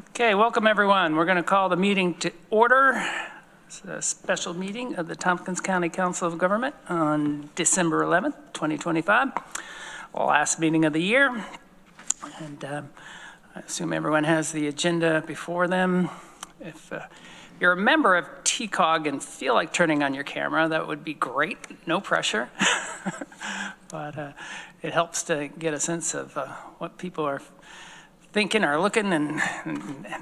Okay, welcome everyone. We're going to call the meeting to order. It's a special meeting of the Tompkins County Council of Government on December 11th, 2025, last meeting of the year. And I assume everyone has the agenda before them. If you're a member of TCOG and feel like turning on your camera, that would be great. No pressure. But it helps to get a sense of what people are thinking or looking and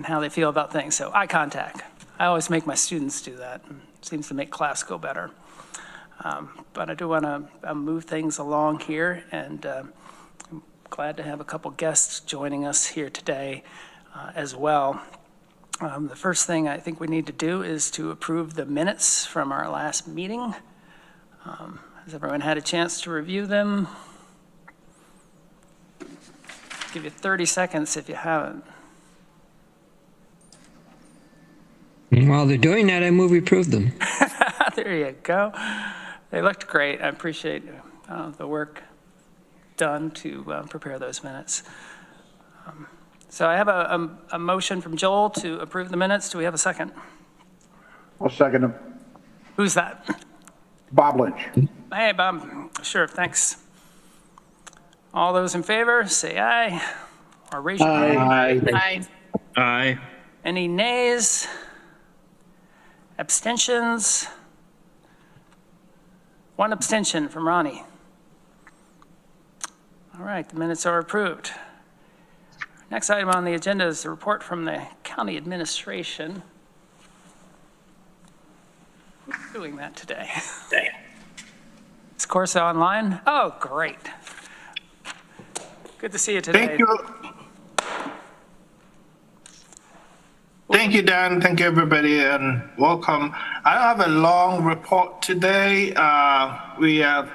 how they feel about things. So eye contact. I always make my students do that. It seems to make class go better. But I do want to move things along here, and I'm glad to have a couple guests joining us here today as well. The first thing I think we need to do is to approve the minutes from our last meeting. Has everyone had a chance to review them? Give you 30 seconds if you haven't. While they're doing that, I move we approve them. There you go. They looked great. I appreciate the work done to prepare those minutes. So I have a motion from Joel to approve the minutes. Do we have a second? I'll second him. Who's that? Bob Lynch. Hey, Bob. Sure, thanks. All those in favor, say aye. Or raise your hand. Aye. Aye. Any nays? Abstentions? One abstention from Ronnie. All right, the minutes are approved. Next item on the agenda is the report from the county administration. Who's doing that today? Is Corsa online? Oh, great. Good to see you today. Thank you. Thank you, Dan. Thank you, everybody, and welcome. I have a long report today. We are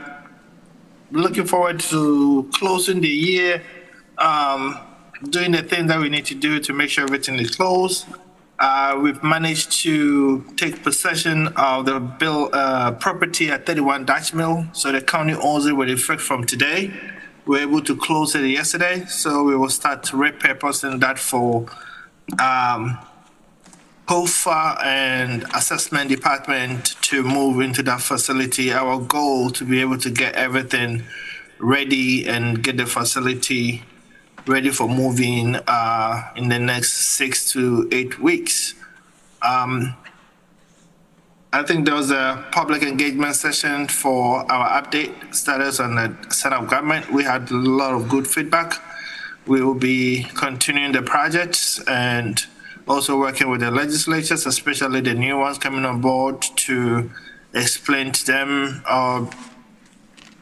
looking forward to closing the year, doing the things that we need to do to make sure everything is closed. We've managed to take possession of the property at 31 Dutch Mill, so the county owns it with effect from today. We were able to close it yesterday, so we will start repurposing that for COFA and assessment department to move into that facility. Our goal to be able to get everything ready and get the facility ready for moving in the next 6 to 8 weeks. I think there was a public engagement session for our update status on the center of government. We had a lot of good feedback. We will be continuing the projects and also working with the legislatures, especially the new ones coming on board, to explain to them or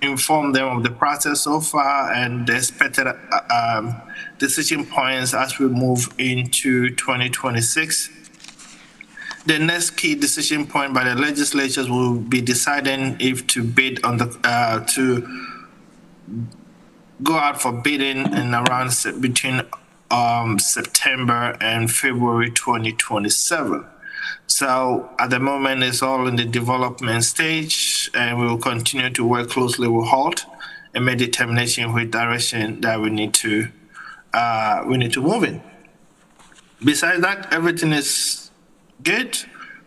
inform them of the process so far and the expected decision points as we move into 2026. The next key decision point by the legislatures will be deciding if to bid on the to go out for bidding in around between September and February 2027. So at the moment, it's all in the development stage, and we will continue to work closely with HALT and make determination which direction that we need to move in. Besides that, everything is good.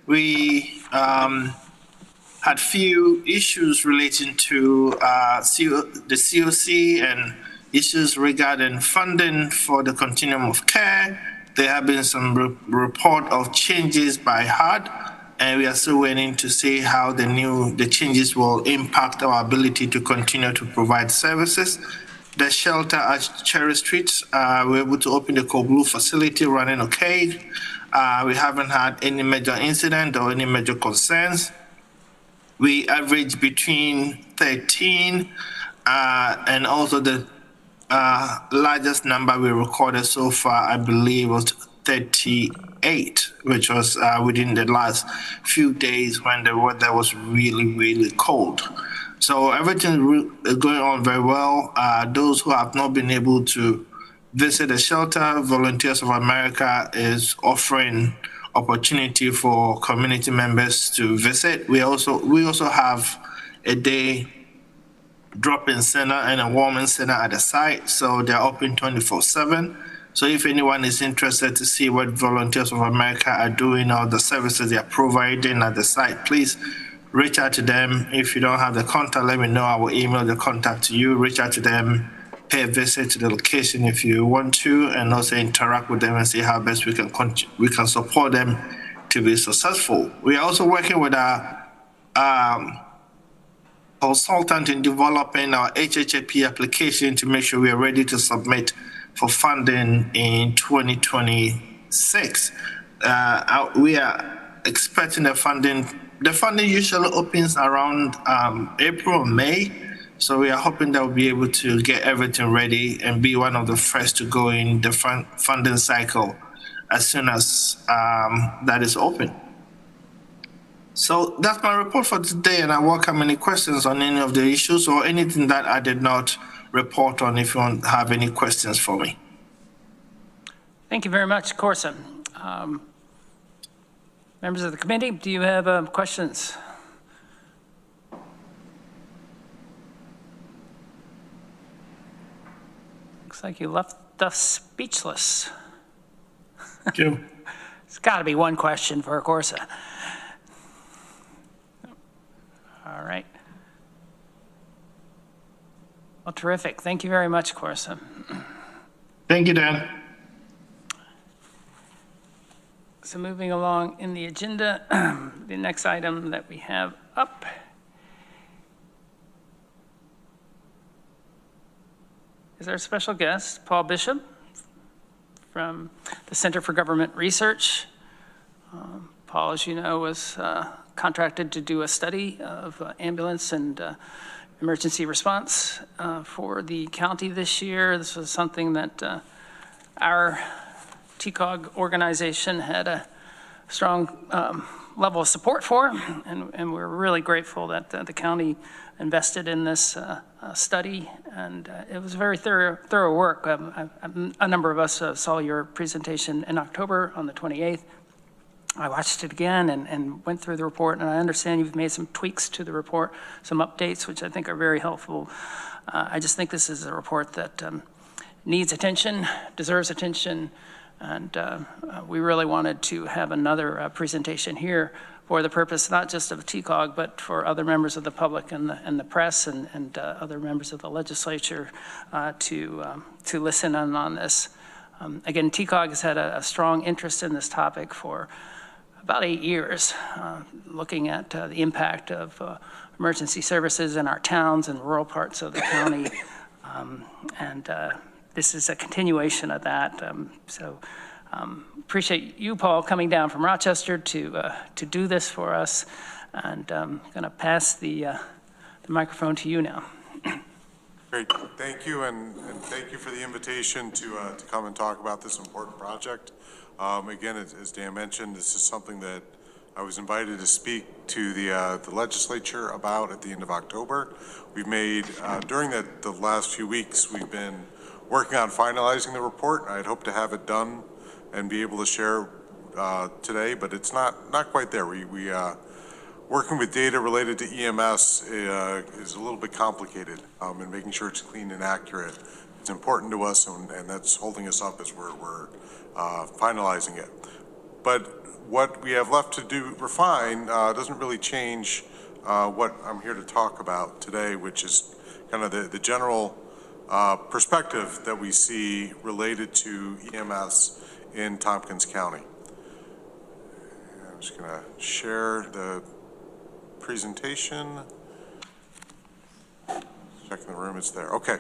We had few issues relating to the COC and issues regarding funding for the continuum of care. There have been some report of changes by HUD, and we are still waiting to see how the changes will impact our ability to continue to provide services. The shelter at Cherry Street, we're able to open the Koblu facility running okay. We haven't had any major incident or any major concerns. We average between 13 and also the largest number we recorded so far, I believe, was 38, which was within the last few days when the weather was really, really cold. So everything is going on very well. Those who have not been able to visit the shelter, Volunteers of America is offering opportunity for community members to visit. We also have a day drop-in center and a warming center at the site, so they're open 24/7. So if anyone is interested to see what Volunteers of America are doing or the services they are providing at the site, please reach out to them. If you don't have the contact, let me know. I will email the contact to you. Reach out to them, pay a visit to the location if you want to, and also interact with them and see how best we can support them to be successful. We are also working with our consultant in developing our HHAP application to make sure we are ready to submit for funding in 2026. We are expecting the funding. The funding usually opens around April or May. So we are hoping that we'll be able to get everything ready and be one of the first to go in the funding cycle as soon as that is open. So that's my report for today, and I welcome any questions on any of the issues or anything that I did not report on if you have any questions for me. Thank you very much, Corson. Members of the committee, do you have questions? Looks like you left us speechless. Thank you. It's got to be one question for Corsa. All right. Well, terrific. Thank you very much, Corsa. Thank you, Dan. So moving along in the agenda, the next item that we have up is our special guest, Paul Bishop, from the Center for Government Research. Paul, as you know, was contracted to do a study of ambulance and emergency response for the county this year. This was something that our TCOG organization had a strong level of support for, and we're really grateful that the county invested in this study, and it was very thorough work. A number of us saw your presentation in October on the 28th. I watched it again and went through the report, and I understand you've made some tweaks to the report, some updates, which I think are very helpful. I just think this is a report that needs attention, deserves attention, and we really wanted to have another presentation here for the purpose not just of TCOG, but for other members of the public and the press and other members of the legislature to listen in on this. Again, TCOG has had a strong interest in this topic for about 8 years, looking at the impact of emergency services in our towns and rural parts of the county. This is a continuation of that. Appreciate you, Paul, coming down from Rochester to do this for us. And I'm going to pass the microphone to you now. Great, thank you, and thank you for the invitation to come and talk about this important project. Again, as Dan mentioned, this is something that I was invited to speak to the legislature about at the end of October. We've made, during the last few weeks, we've been working on finalizing the report. I'd hope to have it done and be able to share today, but it's not quite there. Working with data related to EMS is a little bit complicated, and making sure it's clean and accurate. It's important to us, and that's holding us up as we're finalizing it. But what we have left to refine doesn't really change what I'm here to talk about today, which is kind of the general perspective that we see related to EMS in Tompkins County. I'm just going to share the presentation. Checking the room, it's there. Okay.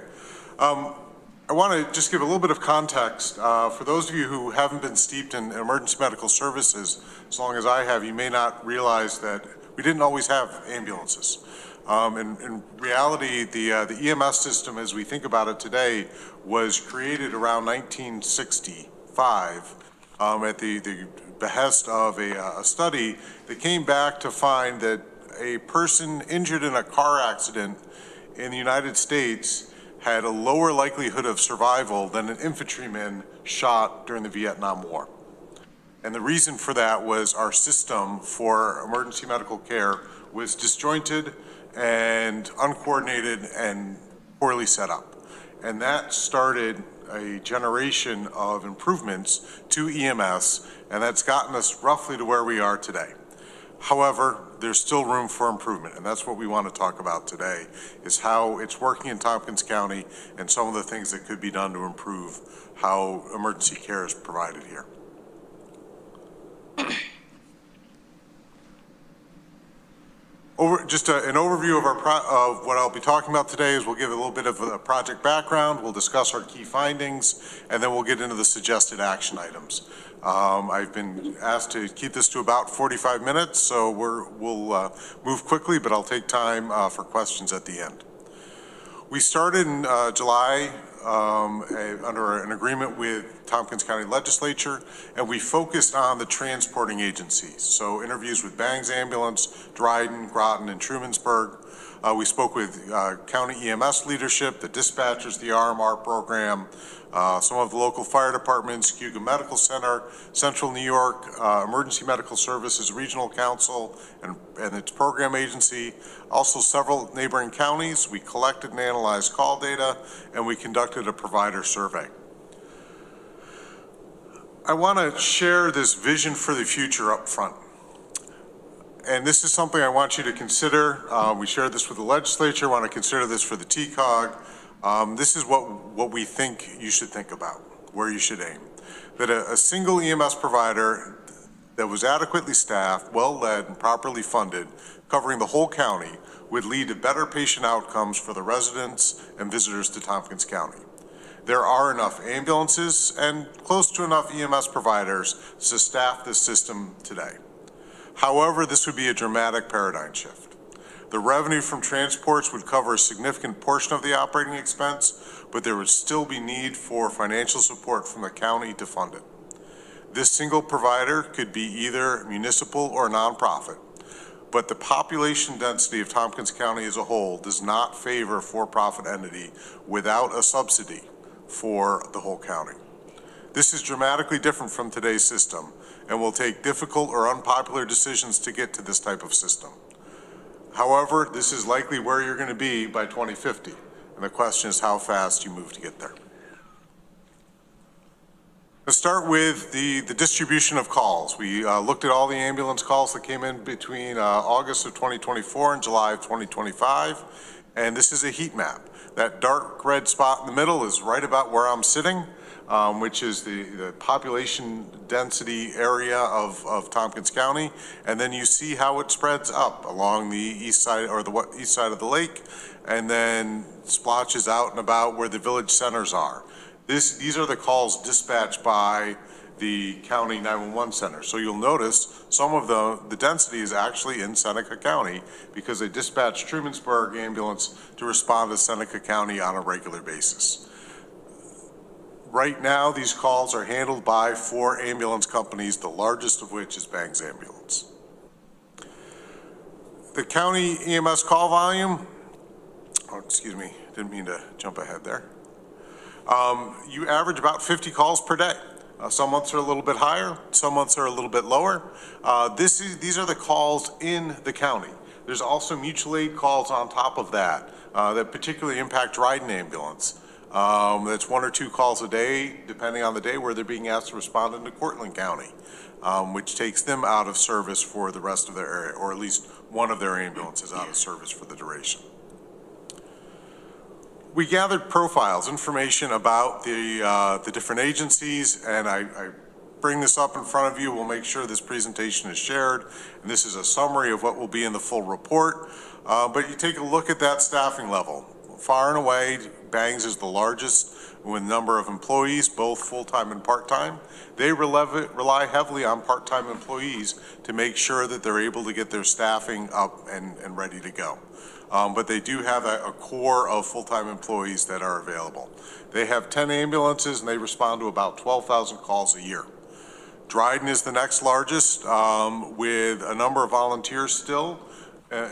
I want to just give a little bit of context. For those of you who haven't been steeped in emergency medical services as long as I have, you may not realize that we didn't always have ambulances. In reality, the EMS system, as we think about it today, was created around 1965 at the behest of a study that came back to find that a person injured in a car accident in the United States had a lower likelihood of survival than an infantryman shot during the Vietnam War. And the reason for that was our system for emergency medical care was disjointed and uncoordinated and poorly set up. And that started a generation of improvements to EMS, and that's gotten us roughly to where we are today. However, there's still room for improvement, and that's what we want to talk about today, is how it's working in Tompkins County and some of the things that could be done to improve how emergency care is provided here. Just an overview of what I'll be talking about today is we'll give a little bit of a project background, we'll discuss our key findings, and then we'll get into the suggested action items. I've been asked to keep this to about 45 minutes, so we'll move quickly, but I'll take time for questions at the end. We started in July under an agreement with Tompkins County Legislature, and we focused on the transporting agencies. So interviews with Bangs Ambulance, Dryden, Groton, and Trumansburg. We spoke with county EMS leadership, the dispatchers, the RMR program, some of the local fire departments, Cuba Medical Center, Central New York Emergency Medical Services Regional Council and its program agency, also several neighboring counties. We collected and analyzed call data, and we conducted a provider survey. I want to share this vision for the future up front. And this is something I want you to consider. We shared this with the legislature. I want to consider this for the TCOG. This is what we think you should think about, where you should aim. That a single EMS provider that was adequately staffed, well-led, and properly funded, covering the whole county, would lead to better patient outcomes for the residents and visitors to Tompkins County. There are enough ambulances and close to enough EMS providers to staff this system today. However, this would be a dramatic paradigm shift. The revenue from transports would cover a significant portion of the operating expense, but there would still be need for financial support from the county to fund it. This single provider could be either municipal or nonprofit, but the population density of Tompkins County as a whole does not favor a for-profit entity without a subsidy for the whole county. This is dramatically different from today's system and will take difficult or unpopular decisions to get to this type of system. However, this is likely where you're going to be by 2050, and the question is how fast you move to get there. Let's start with the distribution of calls. We looked at all the ambulance calls that came in between August of 2024 and July of 2025, and this is a heat map. That dark red spot in the middle is right about where I'm sitting, which is the population density area of Tompkins County. And then you see how it spreads up along the east side or the east side of the lake, and then splotches out and about where the village centers are. These are the calls dispatched by the county 911 center. So you'll notice some of the density is actually in Seneca County because they dispatch Trumansburg ambulance to respond to Seneca County on a regular basis. Right now, these calls are handled by 4 ambulance companies, the largest of which is Bangs Ambulance. The county EMS call volume, excuse me, didn't mean to jump ahead there. You average about 50 calls per day. Some months are a little bit higher, some months are a little bit lower. These are the calls in the county. There's also mutual aid calls on top of that that particularly impact Dryden Ambulance. That's 1 or 2 calls a day, depending on the day, where they're being asked to respond into Cortland County, which takes them out of service for the rest of their area, or at least one of their ambulances out of service for the duration. We gathered profiles, information about the different agencies, and I bring this up in front of you. We'll make sure this presentation is shared, and this is a summary of what will be in the full report. But you take a look at that staffing level. Far and away, Bangs is the largest with number of employees, both full-time and part-time. They rely heavily on part-time employees to make sure that they're able to get their staffing up and ready to go. But they do have a core of full-time employees that are available. They have 10 ambulances and they respond to about 12,000 calls a year. Dryden is the next largest with a number of volunteers still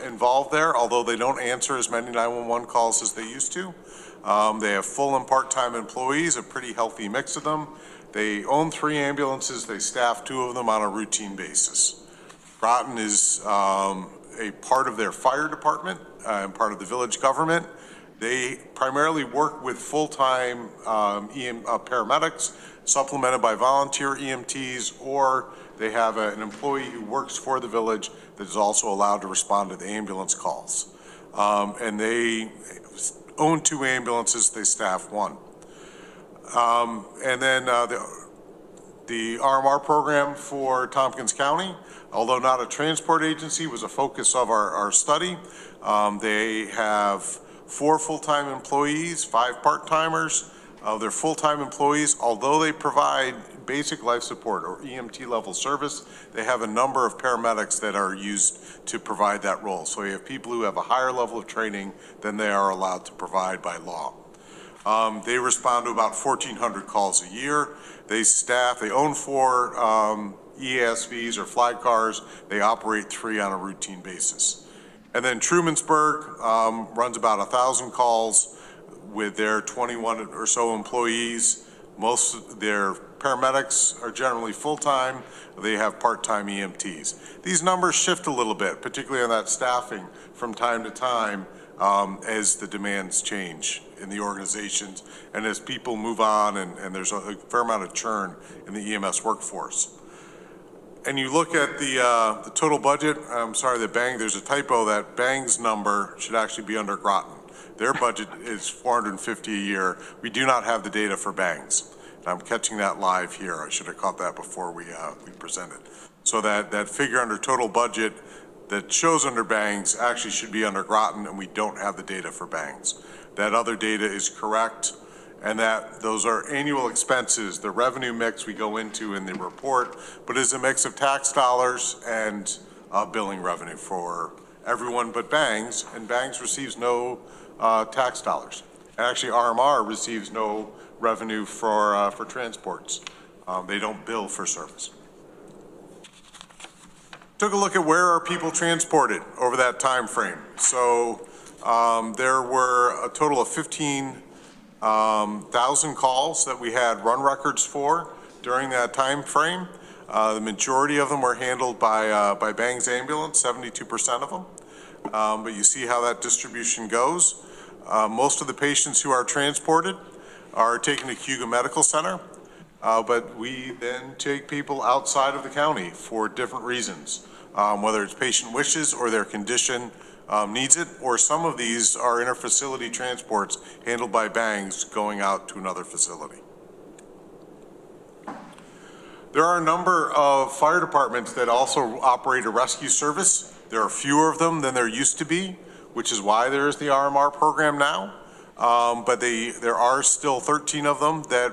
involved there, although they don't answer as many 911 calls as they used to. They have full and part-time employees, a pretty healthy mix of them. They own 3 ambulances. They staff 2 of them on a routine basis. Groton is a part of their fire department and part of the village government. They primarily work with full-time paramedics, supplemented by volunteer EMTs, or they have an employee who works for the village that is also allowed to respond to the ambulance calls. And they own 2 ambulances, they staff 1. And then the RMR program for Tompkins County, although not a transport agency, was a focus of our study. They have 4 full-time employees, 5 part-timers. Their full-time employees, although they provide basic life support or EMT level service, they have a number of paramedics that are used to provide that role. So you have people who have a higher level of training than they are allowed to provide by law. They respond to about 1,400 calls a year. They own 4 EASVs or flag cars. They operate 3 on a routine basis. And then Trumansburg runs about 1,000 calls with their 21 or so employees. Most of their paramedics are generally full-time. They have part-time EMTs. These numbers shift a little bit, particularly on that staffing from time to time as the demands change in the organizations and as people move on and there's a fair amount of churn in the EMS workforce. And you look at the total budget, I'm sorry, there's a typo, that Bang's number should actually be under Groton. Their budget is $450 a year. We do not have the data for Bang's. And I'm catching that live here. I should have caught that before we presented. So that figure under total budget that shows under Bang's actually should be under Groton, and we don't have the data for Bang's. That other data is correct, and that those are annual expenses. The revenue mix we go into in the report, but is a mix of tax dollars and billing revenue for everyone but Bang's, and Bang's receives no tax dollars. And actually, RMR receives no revenue for transports. They don't bill for service. Took a look at where are people transported over that time frame. So there were a total of 15,000 calls that we had run records for during that time frame. The majority of them were handled by Bang's ambulance, 72% of them. But you see how that distribution goes. Most of the patients who are transported are taken to Cayuga Medical Center, but we then take people outside of the county for different reasons, whether it's patient wishes or their condition needs it, or some of these are interfacility transports handled by Bang's going out to another facility. There are a number of fire departments that also operate a rescue service. There are fewer of them than there used to be, which is why there is the RMR program now. But there are still 13 of them that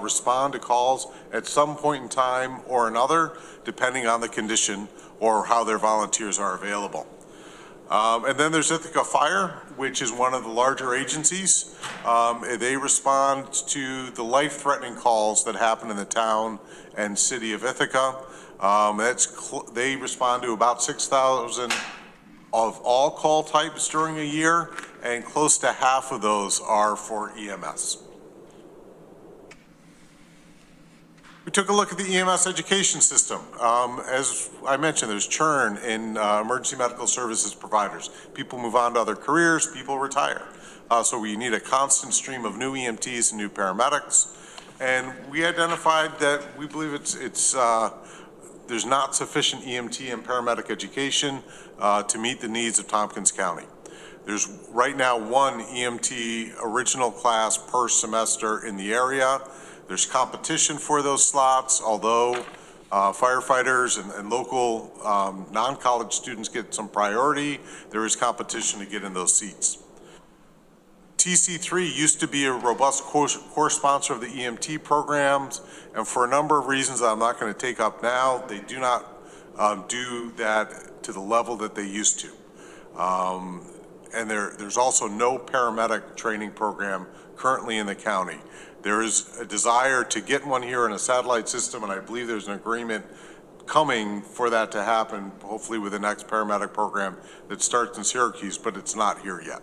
respond to calls at some point in time or another, depending on the condition or how their volunteers are available. And then there's Ithaca Fire, which is one of the larger agencies. They respond to the life-threatening calls that happen in the town and city of Ithaca. They respond to about 6,000 of all call types during a year, and close to half of those are for EMS. We took a look at the EMS education system. As I mentioned, there's churn in emergency medical services providers. People move on to other careers, people retire. So we need a constant stream of new EMTs and new paramedics. And we identified that we believe there's not sufficient EMT and paramedic education to meet the needs of Tompkins County. There's right now 1 EMT original class per semester in the area. There's competition for those slots, although firefighters and local non-college students get some priority. There is competition to get in those seats. TC3 used to be a robust core sponsor of the EMT programs, and for a number of reasons that I'm not going to take up now, they do not do that to the level that they used to. And there's also no paramedic training program currently in the county. There is a desire to get one here in a satellite system, and I believe there's an agreement coming for that to happen, hopefully with the next paramedic program that starts in Syracuse, but it's not here yet.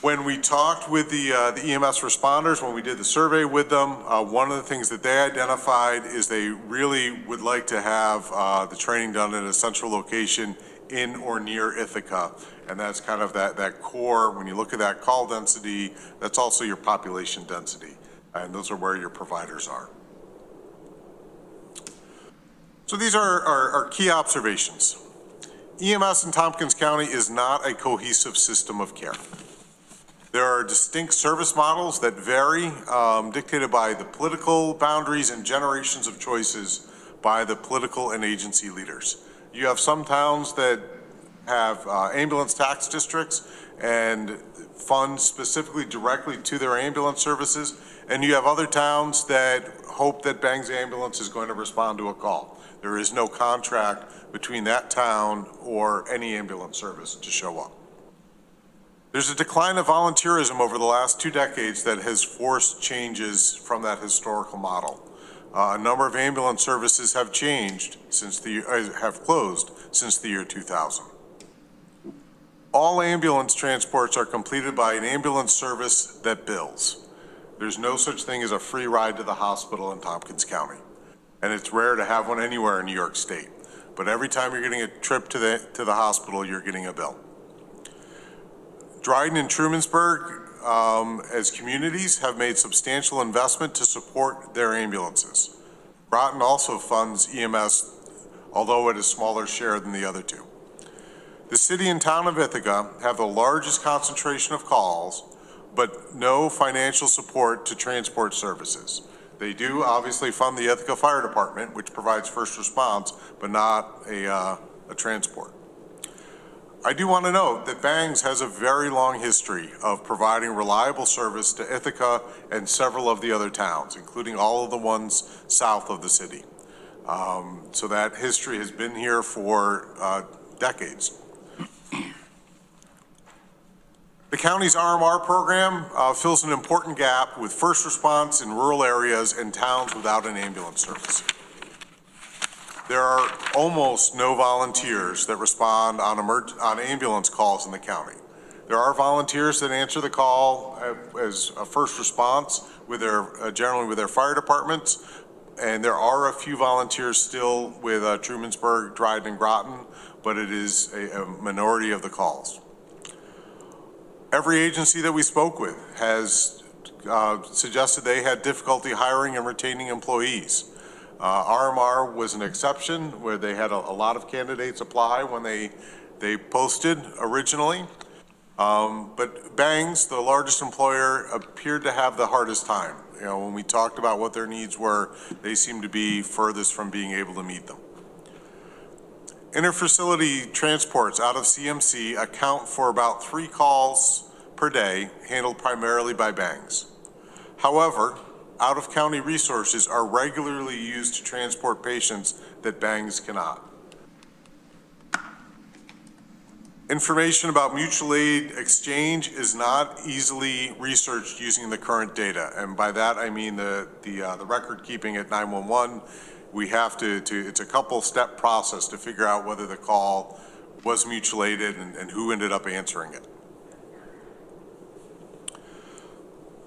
When we talked with the EMS responders, when we did the survey with them, one of the things that they identified is they really would like to have the training done at a central location in or near Ithaca. And that's kind of that core, when you look at that call density, that's also your population density. And those are where your providers are. So these are our key observations. EMS in Tompkins County is not a cohesive system of care. There are distinct service models that vary, dictated by the political boundaries and generations of choices by the political and agency leaders. You have some towns that have ambulance tax districts and fund specifically directly to their ambulance services, and you have other towns that hope that Bang's Ambulance is going to respond to a call. There is no contract between that town or any ambulance service to show up. There's a decline of volunteerism over the last 2 decades that has forced changes from that historical model. A number of ambulance services have changed have closed since the year 2000. All ambulance transports are completed by an ambulance service that bills. There's no such thing as a free ride to the hospital in Tompkins County, and it's rare to have one anywhere in New York State. But every time you're getting a trip to the hospital, you're getting a bill. Dryden and Trumansburg, as communities, have made substantial investment to support their ambulances. Groton also funds EMS, although at a smaller share than the other two. The city and town of Ithaca have the largest concentration of calls, but no financial support to transport services. They do obviously fund the Ithaca Fire Department, which provides first response, but not a transport. I do want to note that Bangs has a very long history of providing reliable service to Ithaca and several of the other towns, including all of the ones south of the city. So that history has been here for decades. The county's RMR program fills an important gap with first response in rural areas and towns without an ambulance service. There are almost no volunteers that respond on ambulance calls in the county. There are volunteers that answer the call as a first response with generally with their fire departments, and there are a few volunteers still with Trumansburg, Dryden, and Groton, but it is a minority of the calls. Every agency that we spoke with has suggested they had difficulty hiring and retaining employees. RMR was an exception where they had a lot of candidates apply when they posted originally. But Bangs, the largest employer, appeared to have the hardest time. You know, when we talked about what their needs were, they seemed to be furthest from being able to meet them. Interfacility transports out of CMC account for about 3 calls per day, handled primarily by Bangs. However, out-of-county resources are regularly used to transport patients that Bangs cannot. Information about mutual aid exchange is not easily researched using the current data, and by that I mean the record keeping at 911. We have to it's a couple-step process to figure out whether the call was mutual aided and who ended up answering it.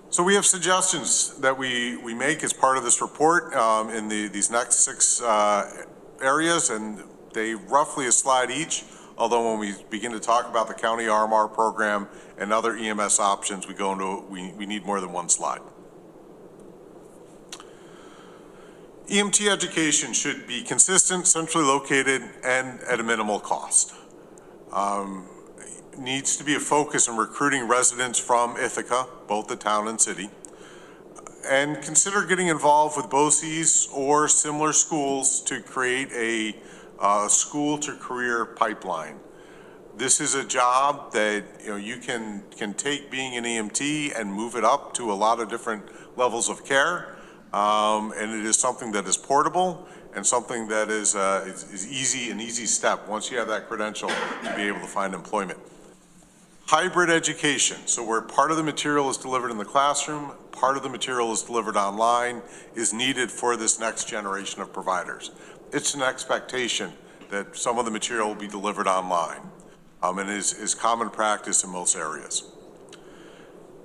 So we have suggestions that we make as part of this report in these next 6 areas, and they roughly a slide each, although when we begin to talk about the county RMR program and other EMS options, we need more than 1 slide. EMT education should be consistent, centrally located, and at a minimal cost. Needs to be a focus in recruiting residents from Ithaca, both the town and city, and consider getting involved with BOCES or similar schools to create a school to career pipeline. This is a job that you can take being an EMT and move it up to a lot of different levels of care, and it is something that is portable and something that is easy, an easy step once you have that credential to be able to find employment. Hybrid education, so where part of the material is delivered in the classroom, part of the material is delivered online, is needed for this next generation of providers. It's an expectation that some of the material will be delivered online, and is common practice in most areas.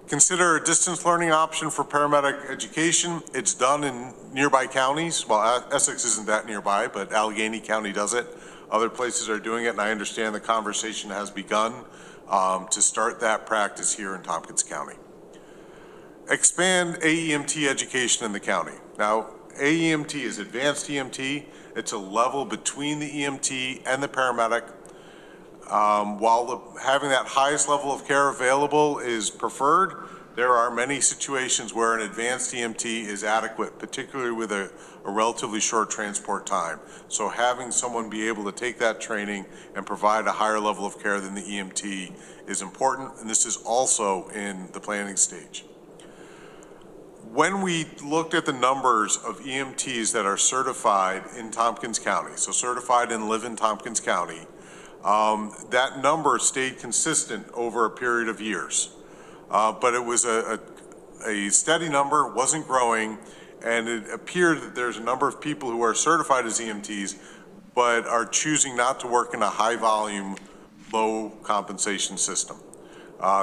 Consider a distance learning option for paramedic education. It's done in nearby counties. Well, Essex isn't that nearby, but Allegheny County does it. Other places are doing it, and I understand the conversation has begun to start that practice here in Tompkins County. Expand AEMT education in the county. Now, AEMT is advanced EMT. It's a level between the EMT and the paramedic. While having that highest level of care available is preferred, there are many situations where an advanced EMT is adequate, particularly with a relatively short transport time. So having someone be able to take that training and provide a higher level of care than the EMT is important, and this is also in the planning stage. When we looked at the numbers of EMTs that are certified in Tompkins County, so certified and live in Tompkins County, that number stayed consistent over a period of years. But it was a steady number, wasn't growing, and it appeared that there's a number of people who are certified as EMTs, but are choosing not to work in a high volume, low compensation system.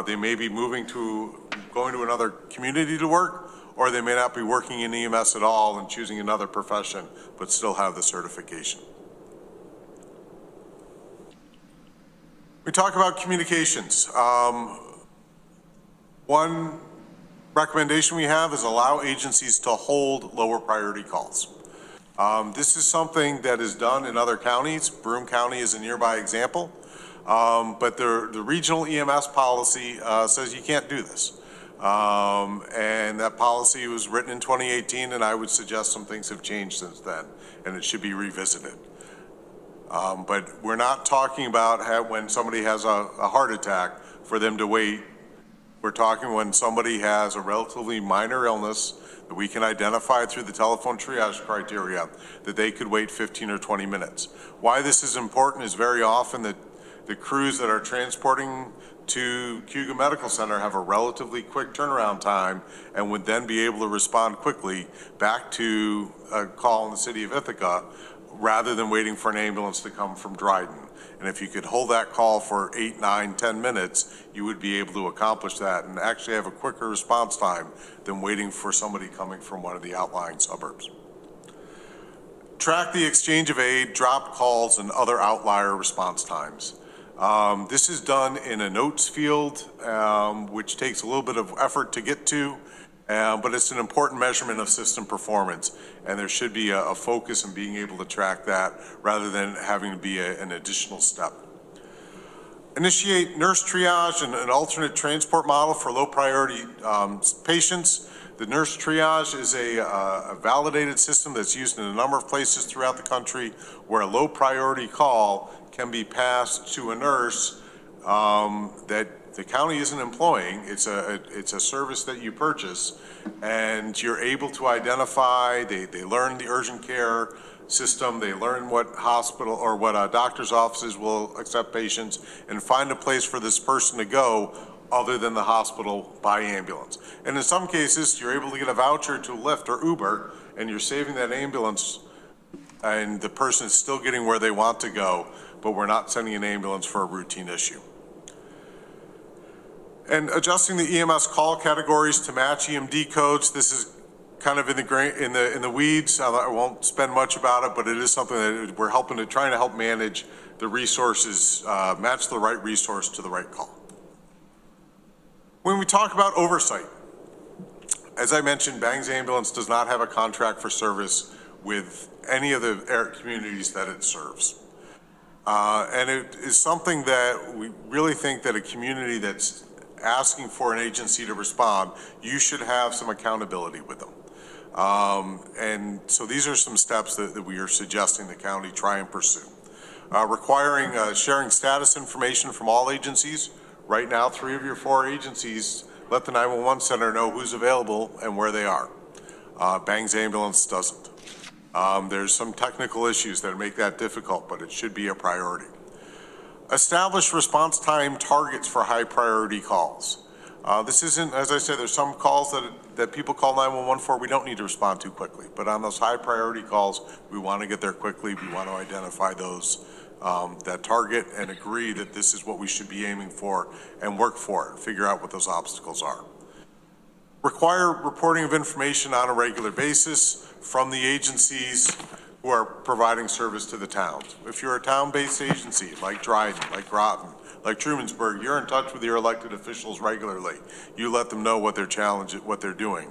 They may be going to another community to work, or they may not be working in EMS at all and choosing another profession, but still have the certification. We talk about communications. One recommendation we have is allow agencies to hold lower priority calls. This is something that is done in other counties. Broome County is a nearby example. But the regional EMS policy says you can't do this. And that policy was written in 2018, and I would suggest some things have changed since then, and it should be revisited. But we're not talking about when somebody has a heart attack for them to wait. We're talking when somebody has a relatively minor illness that we can identify through the telephone triage criteria that they could wait 15 or 20 minutes. Why this is important is very often that the crews that are transporting to Cayuga Medical Center have a relatively quick turnaround time and would then be able to respond quickly back to a call in the city of Ithaca rather than waiting for an ambulance to come from Dryden. And if you could hold that call for 8, 9, 10 minutes, you would be able to accomplish that and actually have a quicker response time than waiting for somebody coming from one of the outlying suburbs. Track the exchange of aid, dropped calls, and other outlier response times. This is done in a notes field, which takes a little bit of effort to get to, but it's an important measurement of system performance, and there should be a focus in being able to track that rather than having to be an additional step. Initiate nurse triage and an alternate transport model for low priority patients. The nurse triage is a validated system that's used in a number of places throughout the country where a low priority call can be passed to a nurse that the county isn't employing. It's a service that you purchase, and you're able to identify. They learn the urgent care system. They learn what hospital or what doctor's offices will accept patients, and find a place for this person to go other than the hospital by ambulance. And in some cases, you're able to get a voucher to Lyft or Uber, and you're saving that ambulance, and the person is still getting where they want to go, but we're not sending an ambulance for a routine issue. And adjusting the EMS call categories to match EMD codes. This is kind of in the weeds. I won't spend much about it, but it is something that we're trying to help manage the resources, match the right resource to the right call. When we talk about oversight, as I mentioned, Bangs Ambulance does not have a contract for service with any of the communities that it serves. And it is something that we really think that a community that's asking for an agency to respond, you should have some accountability with them. And so these are some steps that we are suggesting the county try and pursue. Requiring sharing status information from all agencies. Right now, 3 of your 4 agencies let the 911 center know who's available and where they are. Bangs Ambulance doesn't. There's some technical issues that make that difficult, but it should be a priority. Establish response time targets for high priority calls. This isn't, as I said, there's some calls that people call 911 for we don't need to respond to quickly, but on those high priority calls, we want to get there quickly. We want to identify those that target and agree that this is what we should be aiming for and work for it, figure out what those obstacles are. require reporting of information on a regular basis from the agencies who are providing service to the towns. If you're a town-based agency, like Dryden, like Groton, like Trumansburg, you're in touch with your elected officials regularly. You let them know what their challenge, what they're doing.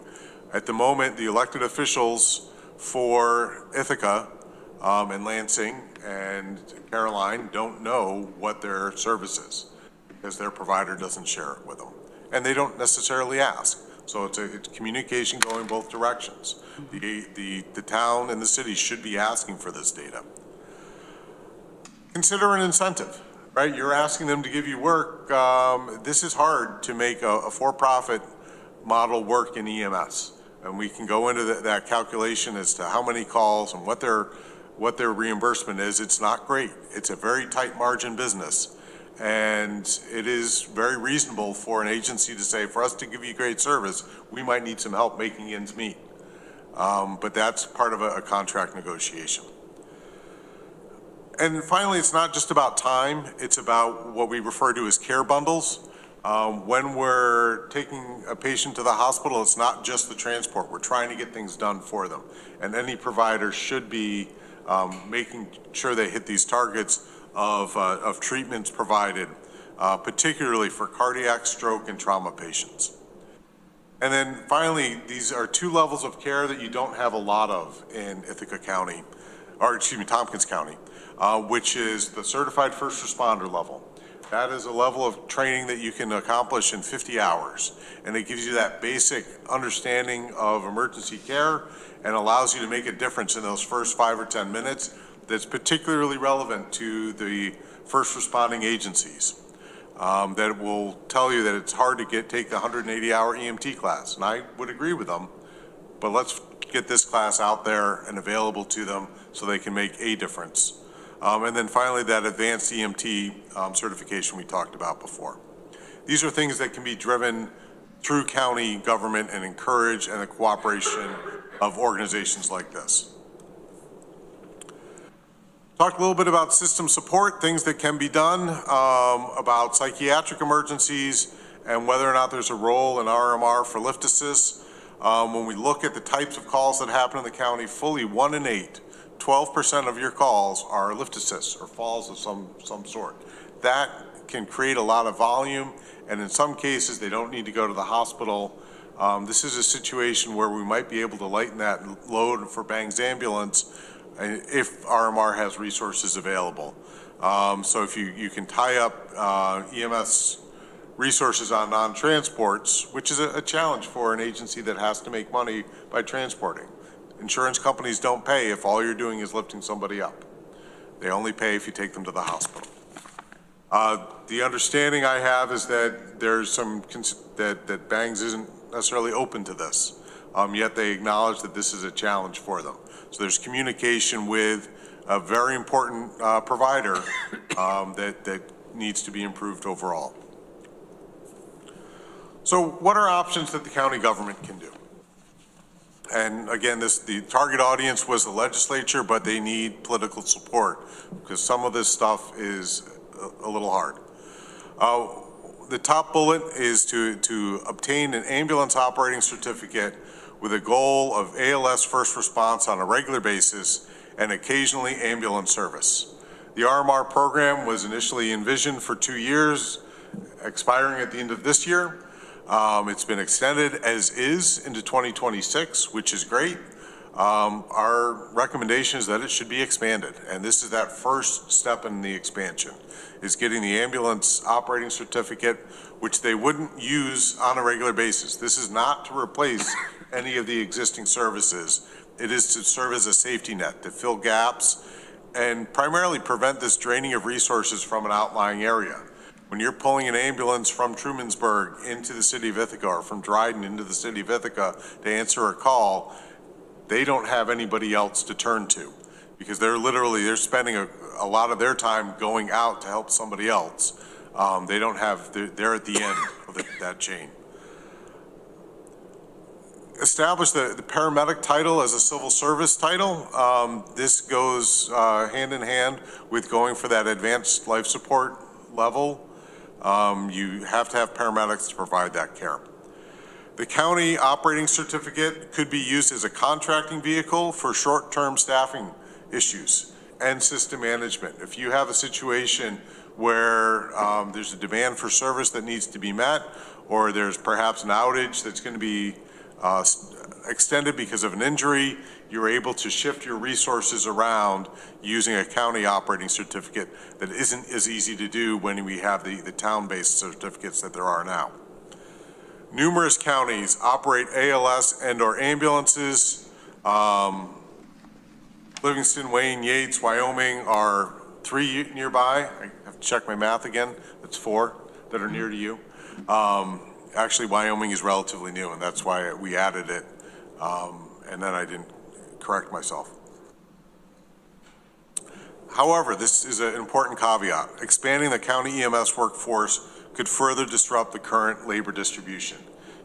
At the moment, the elected officials for Ithaca and Lansing and Caroline don't know what their service is because their provider doesn't share it with them. And they don't necessarily ask. So it's communication going both directions. The town and the city should be asking for this data. Consider an incentive, right? You're asking them to give you work. This is hard to make a for-profit model work in EMS. And we can go into that calculation as to how many calls and what their reimbursement is. It's not great. It's a very tight margin business. And it is very reasonable for an agency to say, for us to give you great service, we might need some help making ends meet. But that's part of a contract negotiation. And finally, it's not just about time. It's about what we refer to as care bundles. When we're taking a patient to the hospital, it's not just the transport. We're trying to get things done for them. And any provider should be making sure they hit these targets of treatments provided, particularly for cardiac, stroke, and trauma patients. And then finally, these are two levels of care that you don't have a lot of in Ithaca County, or excuse me, Tompkins County, which is the certified first responder level. That is a level of training that you can accomplish in 50 hours. And it gives you that basic understanding of emergency care and allows you to make a difference in those first 5 or 10 minutes that's particularly relevant to the first responding agencies. That will tell you that it's hard to take the 180-hour EMT class. And I would agree with them, but let's get this class out there and available to them so they can make a difference. And then finally, that advanced EMT certification we talked about before. These are things that can be driven through county government and encourage and the cooperation of organizations like this. Talked a little bit about system support, things that can be done, about psychiatric emergencies and whether or not there's a role in RMR for lift assist. When we look at the types of calls that happen in the county, fully 1 in 8, 12% of your calls are lift assists or falls of some sort. That can create a lot of volume, and in some cases, they don't need to go to the hospital. This is a situation where we might be able to lighten that load for Bang's ambulance if RMR has resources available. So if you can tie up EMS resources on non-transports, which is a challenge for an agency that has to make money by transporting. Insurance companies don't pay if all you're doing is lifting somebody up. They only pay if you take them to the hospital. The understanding I have is that there's some, that Bangs isn't necessarily open to this, yet they acknowledge that this is a challenge for them. So there's communication with a very important provider that needs to be improved overall. So what are options that the county government can do? And again, the target audience was the legislature, but they need political support because some of this stuff is a little hard. The top bullet is to obtain an ambulance operating certificate with a goal of ALS first response on a regular basis and occasionally ambulance service. The RMR program was initially envisioned for 2 years, expiring at the end of this year. It's been extended as is into 2026, which is great. Our recommendation is that it should be expanded, and this is that first step in the expansion, is getting the ambulance operating certificate, which they wouldn't use on a regular basis. This is not to replace any of the existing services. It is to serve as a safety net, to fill gaps, and primarily prevent this draining of resources from an outlying area. When you're pulling an ambulance from Trumansburg into the city of Ithaca or from Dryden into the city of Ithaca to answer a call, they don't have anybody else to turn to because they're spending a lot of their time going out to help somebody else. They don't have, they're at the end of that chain. Establish the paramedic title as a civil service title. This goes hand in hand with going for that advanced life support level. You have to have paramedics to provide that care. The county operating certificate could be used as a contracting vehicle for short-term staffing issues and system management. If you have a situation where there's a demand for service that needs to be met, or there's perhaps an outage that's going to be extended because of an injury, you're able to shift your resources around using a county operating certificate that isn't as easy to do when we have the town-based certificates that there are now. Numerous counties operate ALS and/or ambulances. Livingston, Wayne, Yates, Wyoming are 3 nearby. I have to check my math again. That's 4 that are near to you. Actually, Wyoming is relatively new, and that's why we added it. And then I didn't correct myself. However, this is an important caveat. Expanding the county EMS workforce could further disrupt the current labor distribution.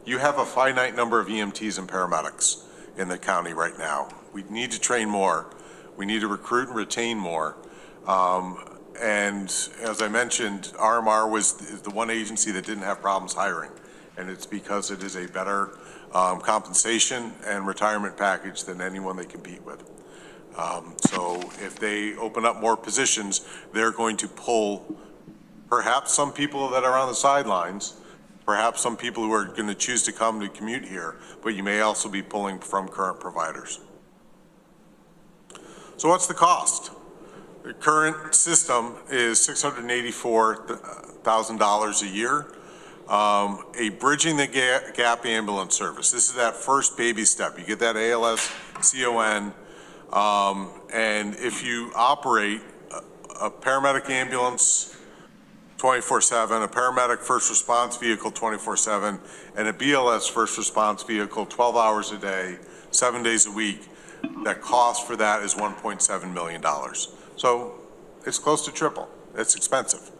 You have a finite number of EMTs and paramedics in the county right now. We need to train more. We need to recruit and retain more. And as I mentioned, RMR is the one agency that didn't have problems hiring. And it's because it is a better compensation and retirement package than anyone they compete with. So if they open up more positions, they're going to pull perhaps some people that are on the sidelines, perhaps some people who are going to choose to come to commute here, but you may also be pulling from current providers. So what's the cost? The current system is $684,000 a year. A bridging the gap ambulance service. This is that first baby step. You get that ALS CON, and if you operate a paramedic ambulance 24/7, a paramedic first response vehicle 24/7, and a BLS first response vehicle 12 hours a day, 7 days a week, that cost for that is $1.7 million. So it's close to triple. It's expensive.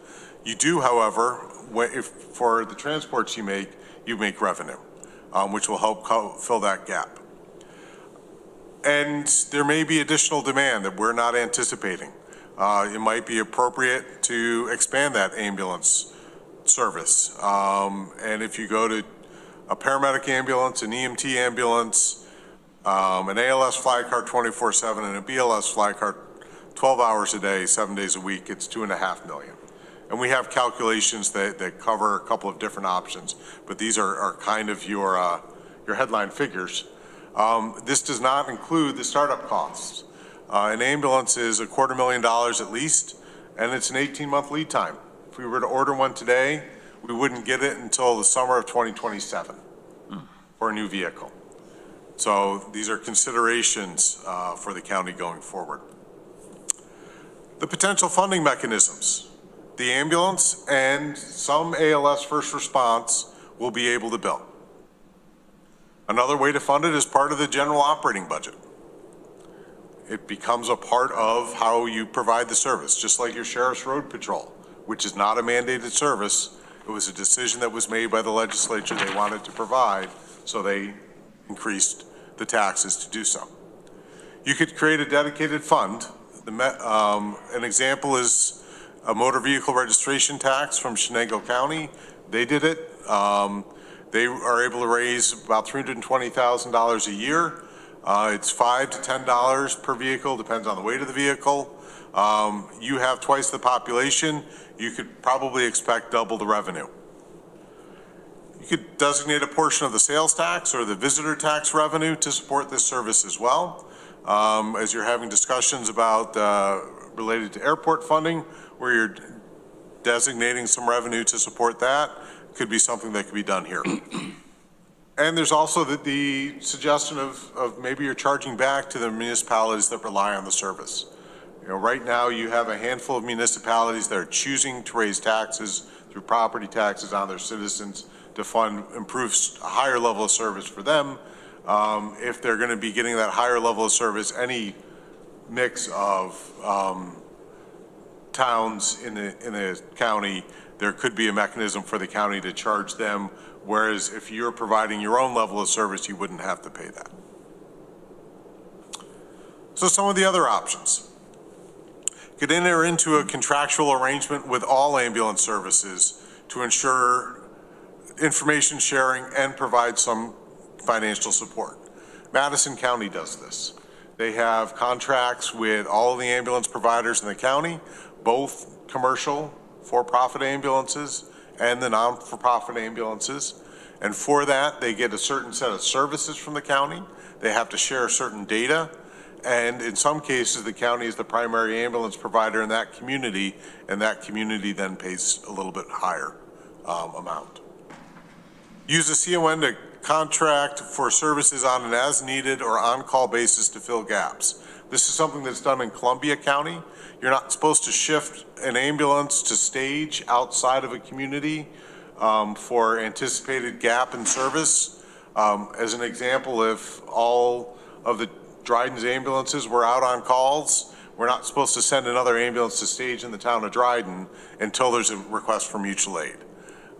You do, however, if for the transports you make revenue, which will help fill that gap. And there may be additional demand that we're not anticipating. It might be appropriate to expand that ambulance service. And if you go to a paramedic ambulance, an EMT ambulance, an ALS fly car 24/7, and a BLS fly car 12 hours a day, 7 days a week, it's $2.5 million. And we have calculations that cover a couple of different options, but these are kind of your headline figures. This does not include the startup costs. An ambulance is $250,000 at least, and it's an 18-month lead time. If we were to order one today, we wouldn't get it until the summer of 2027 for a new vehicle. So these are considerations for the county going forward. The potential funding mechanisms. The ambulance and some ALS first response will be able to bill. Another way to fund it is part of the general operating budget. It becomes a part of how you provide the service, just like your Sheriff's Road Patrol, which is not a mandated service. It was a decision that was made by the legislature they wanted to provide, so they increased the taxes to do so. You could create a dedicated fund. An example is a motor vehicle registration tax from Chenango County. They did it. They are able to raise about $320,000 a year. It's $5 to $10 per vehicle, depends on the weight of the vehicle. You have twice the population. You could probably expect double the revenue. You could designate a portion of the sales tax or the visitor tax revenue to support this service as well. As you're having discussions about related to airport funding, where you're designating some revenue to support that, could be something that could be done here. And there's also the suggestion of maybe you're charging back to the municipalities that rely on the service. You know, right now you have a handful of municipalities that are choosing to raise taxes through property taxes on their citizens to fund improve a higher level of service for them. If they're going to be getting that higher level of service, any mix of towns in the county, there could be a mechanism for the county to charge them, whereas if you're providing your own level of service, you wouldn't have to pay that. So some of the other options. Could enter into a contractual arrangement with all ambulance services to ensure information sharing and provide some financial support. Madison County does this. They have contracts with all of the ambulance providers in the county, both commercial for-profit ambulances and the non-for-profit ambulances. And for that, they get a certain set of services from the county. They have to share certain data. And in some cases, the county is the primary ambulance provider in that community, and that community then pays a little bit higher amount. Use a CON to contract for services on an as-needed or on-call basis to fill gaps. This is something that's done in Columbia County. You're not supposed to shift an ambulance to stage outside of a community for anticipated gap in service. As an example, if all of the Dryden's ambulances were out on calls, we're not supposed to send another ambulance to stage in the town of Dryden until there's a request for mutual aid.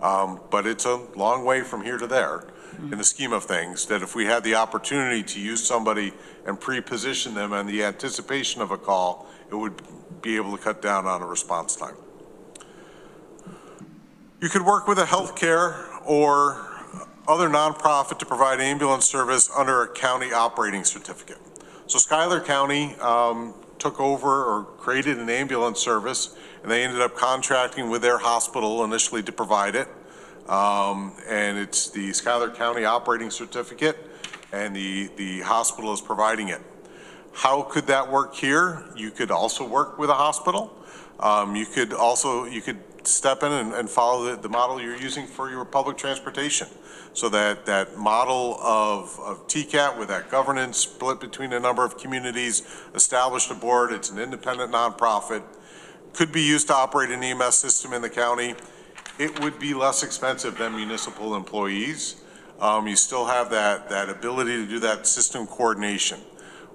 But it's a long way from here to there in the scheme of things, that if we had the opportunity to use somebody and pre-position them in the anticipation of a call, it would be able to cut down on a response time. You could work with a healthcare or other nonprofit to provide ambulance service under a county operating certificate. So Schuyler County took over or created an ambulance service, and they ended up contracting with their hospital initially to provide it. And it's the Schuyler County operating certificate, and the hospital is providing it. How could that work here? You could also work with a hospital. You could step in and follow the model you're using for your public transportation. So that model of TCAT with that governance split between a number of communities, established a board, it's an independent nonprofit, could be used to operate an EMS system in the county. It would be less expensive than municipal employees. You still have that ability to do that system coordination.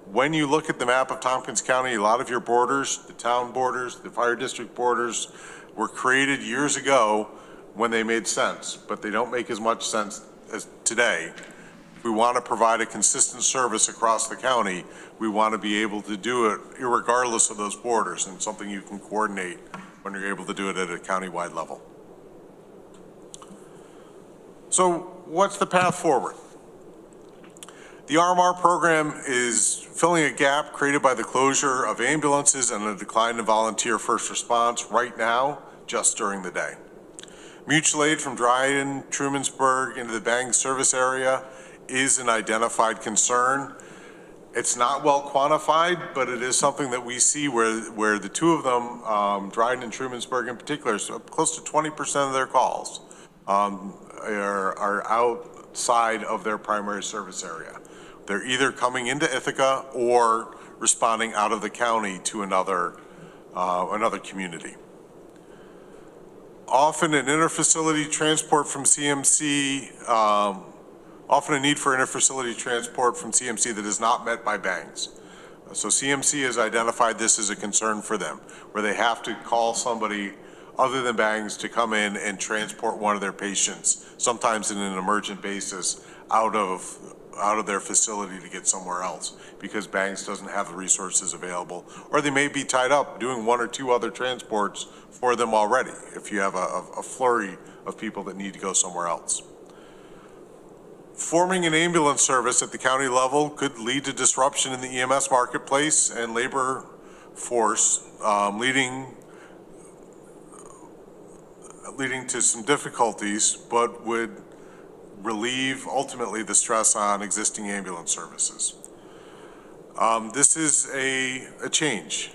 When you look at the map of Tompkins County, a lot of your borders, the town borders, the fire district borders, were created years ago when they made sense, but they don't make as much sense as today. If we want to provide a consistent service across the county, we want to be able to do it irregardless of those borders, and something you can coordinate when you're able to do it at a county-wide level. So what's the path forward? The RMR program is filling a gap created by the closure of ambulances and a decline in volunteer first response right now, just during the day. Mutual aid from Dryden, Trumansburg into the Bang service area is an identified concern. It's not well quantified, but it is something that we see where the two of them, Dryden and Trumansburg in particular, so close to 20% of their calls are outside of their primary service area. They're either coming into Ithaca or responding out of the county to another community. Often an interfacility transport from CMC, often a need for interfacility transport from CMC that is not met by banks. So CMC has identified this as a concern for them, where they have to call somebody other than banks to come in and transport one of their patients, sometimes in an emergent basis, out of their facility to get somewhere else because banks doesn't have the resources available, or they may be tied up doing one or two other transports for them already if you have a flurry of people that need to go somewhere else. Forming an ambulance service at the county level could lead to disruption in the EMS marketplace and labor force, leading to some difficulties, but would relieve ultimately the stress on existing ambulance services. This is a change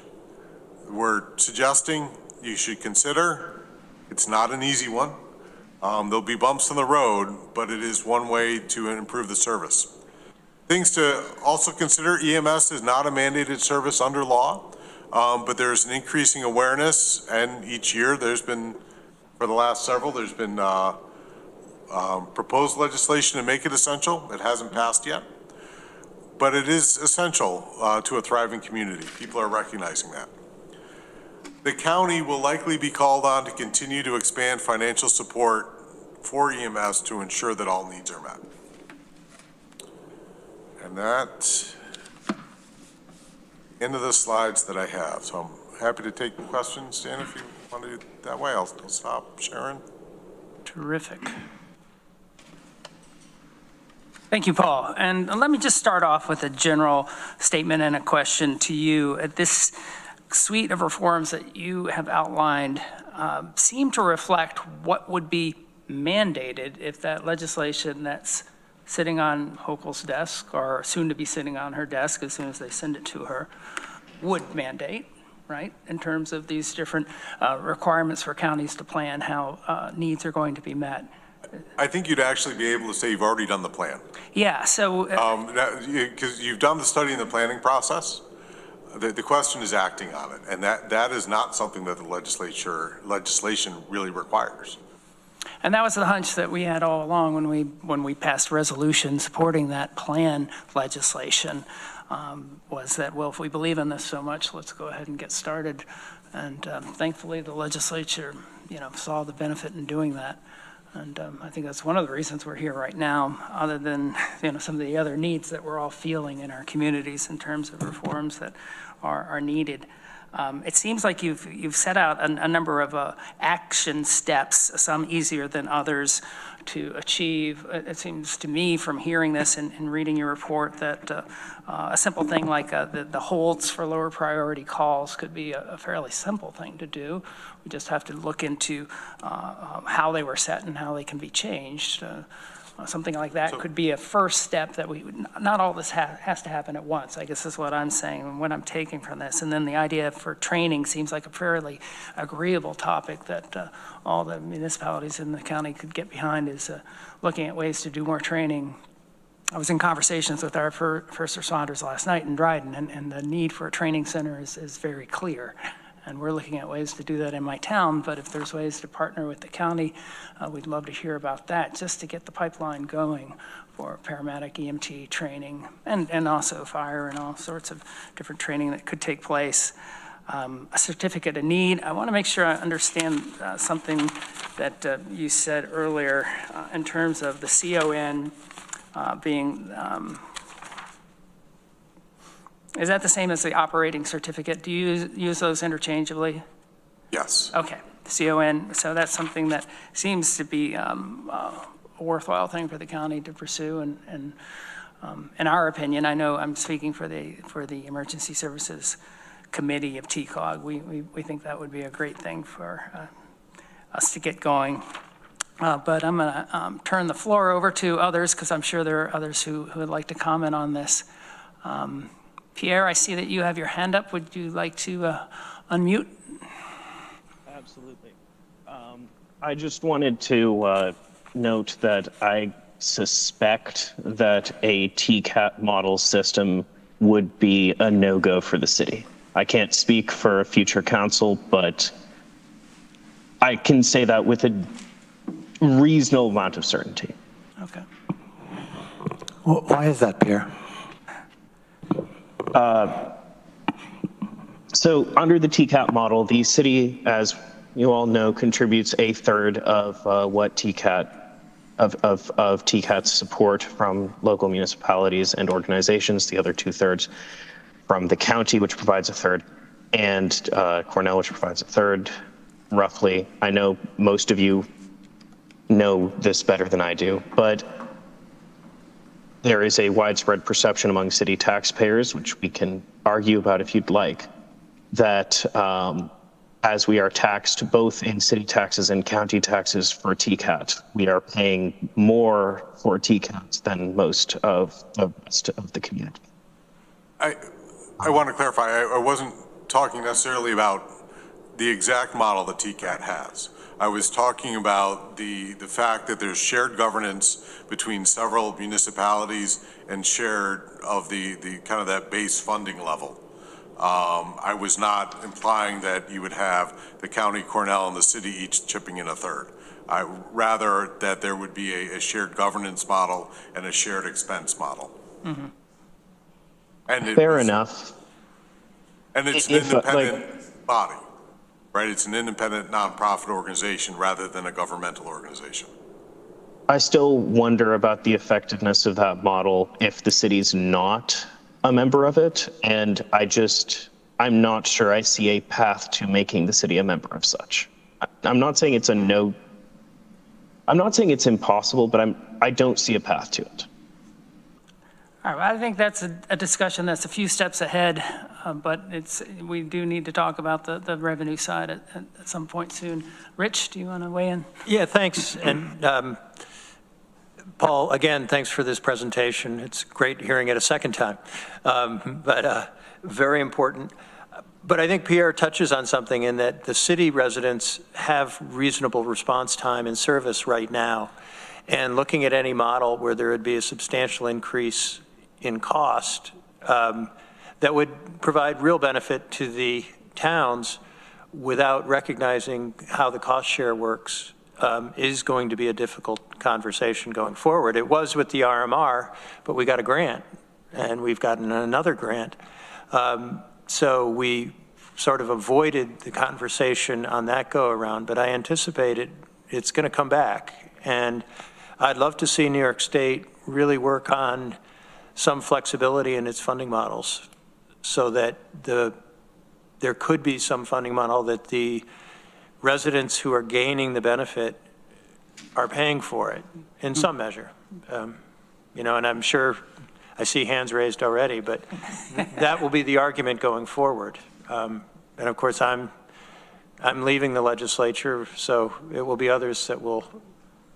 we're suggesting you should consider. It's not an easy one. There'll be bumps in the road, but it is one way to improve the service. Things to also consider: EMS is not a mandated service under law, but there's an increasing awareness, and each year there's been, for the last several, there's been proposed legislation to make it essential. It hasn't passed yet, but it is essential to a thriving community. People are recognizing that. The county will likely be called on to continue to expand financial support for EMS to ensure that all needs are met. And that's the end of the slides that I have. So I'm happy to take questions. Dan, if you want to do it that way, I'll stop. Sharon? Terrific. Thank you, Paul. And let me just start off with a general statement and a question to you. This suite of reforms that you have outlined seem to reflect what would be mandated if that legislation that's sitting on Hochul's desk, or soon to be sitting on her desk as soon as they send it to her, would mandate, right, in terms of these different requirements for counties to plan how needs are going to be met. I think you'd actually be able to say you've already done the plan. Yeah, so. Because you've done the study and the planning process. The question is acting on it, and that is not something that the legislation really requires. And that was the hunch that we had all along when we passed resolution supporting that plan legislation, was that, well, if we believe in this so much, let's go ahead and get started. And thankfully, the legislature, saw the benefit in doing that. And I think that's one of the reasons we're here right now, other than some of the other needs that we're all feeling in our communities in terms of reforms that are needed. It seems like you've set out a number of action steps, some easier than others, to achieve. It seems to me from hearing this and reading your report that a simple thing like the holds for lower priority calls could be a fairly simple thing to do. We just have to look into how they were set and how they can be changed. Something like that could be a first step that not all this has to happen at once, I guess is what I'm saying and what I'm taking from this. And then the idea for training seems like a fairly agreeable topic that all the municipalities in the county could get behind, is looking at ways to do more training. I was in conversations with our first responders last night in Dryden, and the need for a training center is very clear. And we're looking at ways to do that in my town, but if there's ways to partner with the county, we'd love to hear about that, just to get the pipeline going for paramedic EMT training and also fire and all sorts of different training that could take place. A certificate of need. I want to make sure I understand something that you said earlier in terms of the CON being, is that the same as the operating certificate? Do you use those interchangeably? Yes. Okay, CON. So that's something that seems to be a worthwhile thing for the county to pursue. And in our opinion, I know I'm speaking for the Emergency Services Committee of TCOG. We think that would be a great thing for us to get going. But I'm going to turn the floor over to others, because I'm sure there are others who would like to comment on this. Pierre, I see that you have your hand up. Would you like to unmute? Absolutely. I just wanted to note that I suspect that a TCAT model system would be a no-go for the city. I can't speak for a future council, but I can say that with a reasonable amount of certainty. Okay. Well, why is that, Pierre? So under the TCAT model, the city, as you all know, contributes a third of what TCAT, of TCAT's support from local municipalities and organizations, the other 2/3 from the county, which provides a third, and Cornell, which provides a third, roughly. I know most of you know this better than I do, but there is a widespread perception among city taxpayers, which we can argue about if you'd like, that as we are taxed both in city taxes and county taxes for TCAT, we are paying more for TCAT than most of the rest of the community. I want to clarify, I wasn't talking necessarily about the exact model that TCAT has. I was talking about the fact that there's shared governance between several municipalities and shared of the kind of that base funding level. I was not implying that you would have the county, Cornell, and the city each chipping in a third. Rather that there would be a shared governance model and a shared expense model. Mm-hmm. And fair enough. And it's an independent body, right? It's an independent nonprofit organization rather than a governmental organization. I still wonder about the effectiveness of that model if the city's not a member of it, and I'm not sure I see a path to making the city a member of such. I'm not saying it's I'm not saying it's impossible, but I don't see a path to it. All right, I think that's a discussion that's a few steps ahead, but we do need to talk about the revenue side at some point soon. Rich, do you want to weigh in? Yeah, thanks. And Paul, again, thanks for this presentation. It's great hearing it a second time, but very important. But I think Pierre touches on something in that the city residents have reasonable response time and service right now. And looking at any model where there would be a substantial increase in cost that would provide real benefit to the towns without recognizing how the cost share works is going to be a difficult conversation going forward. It was with the RMR, but we got a grant, and we've gotten another grant. So we sort of avoided the conversation on that go-around, but I anticipate it's going to come back. And I'd love to see New York State really work on some flexibility in its funding models so that there could be some funding model that the residents who are gaining the benefit are paying for it in some measure. And I'm sure I see hands raised already, but that will be the argument going forward. And of course, I'm leaving the legislature, so it will be others that will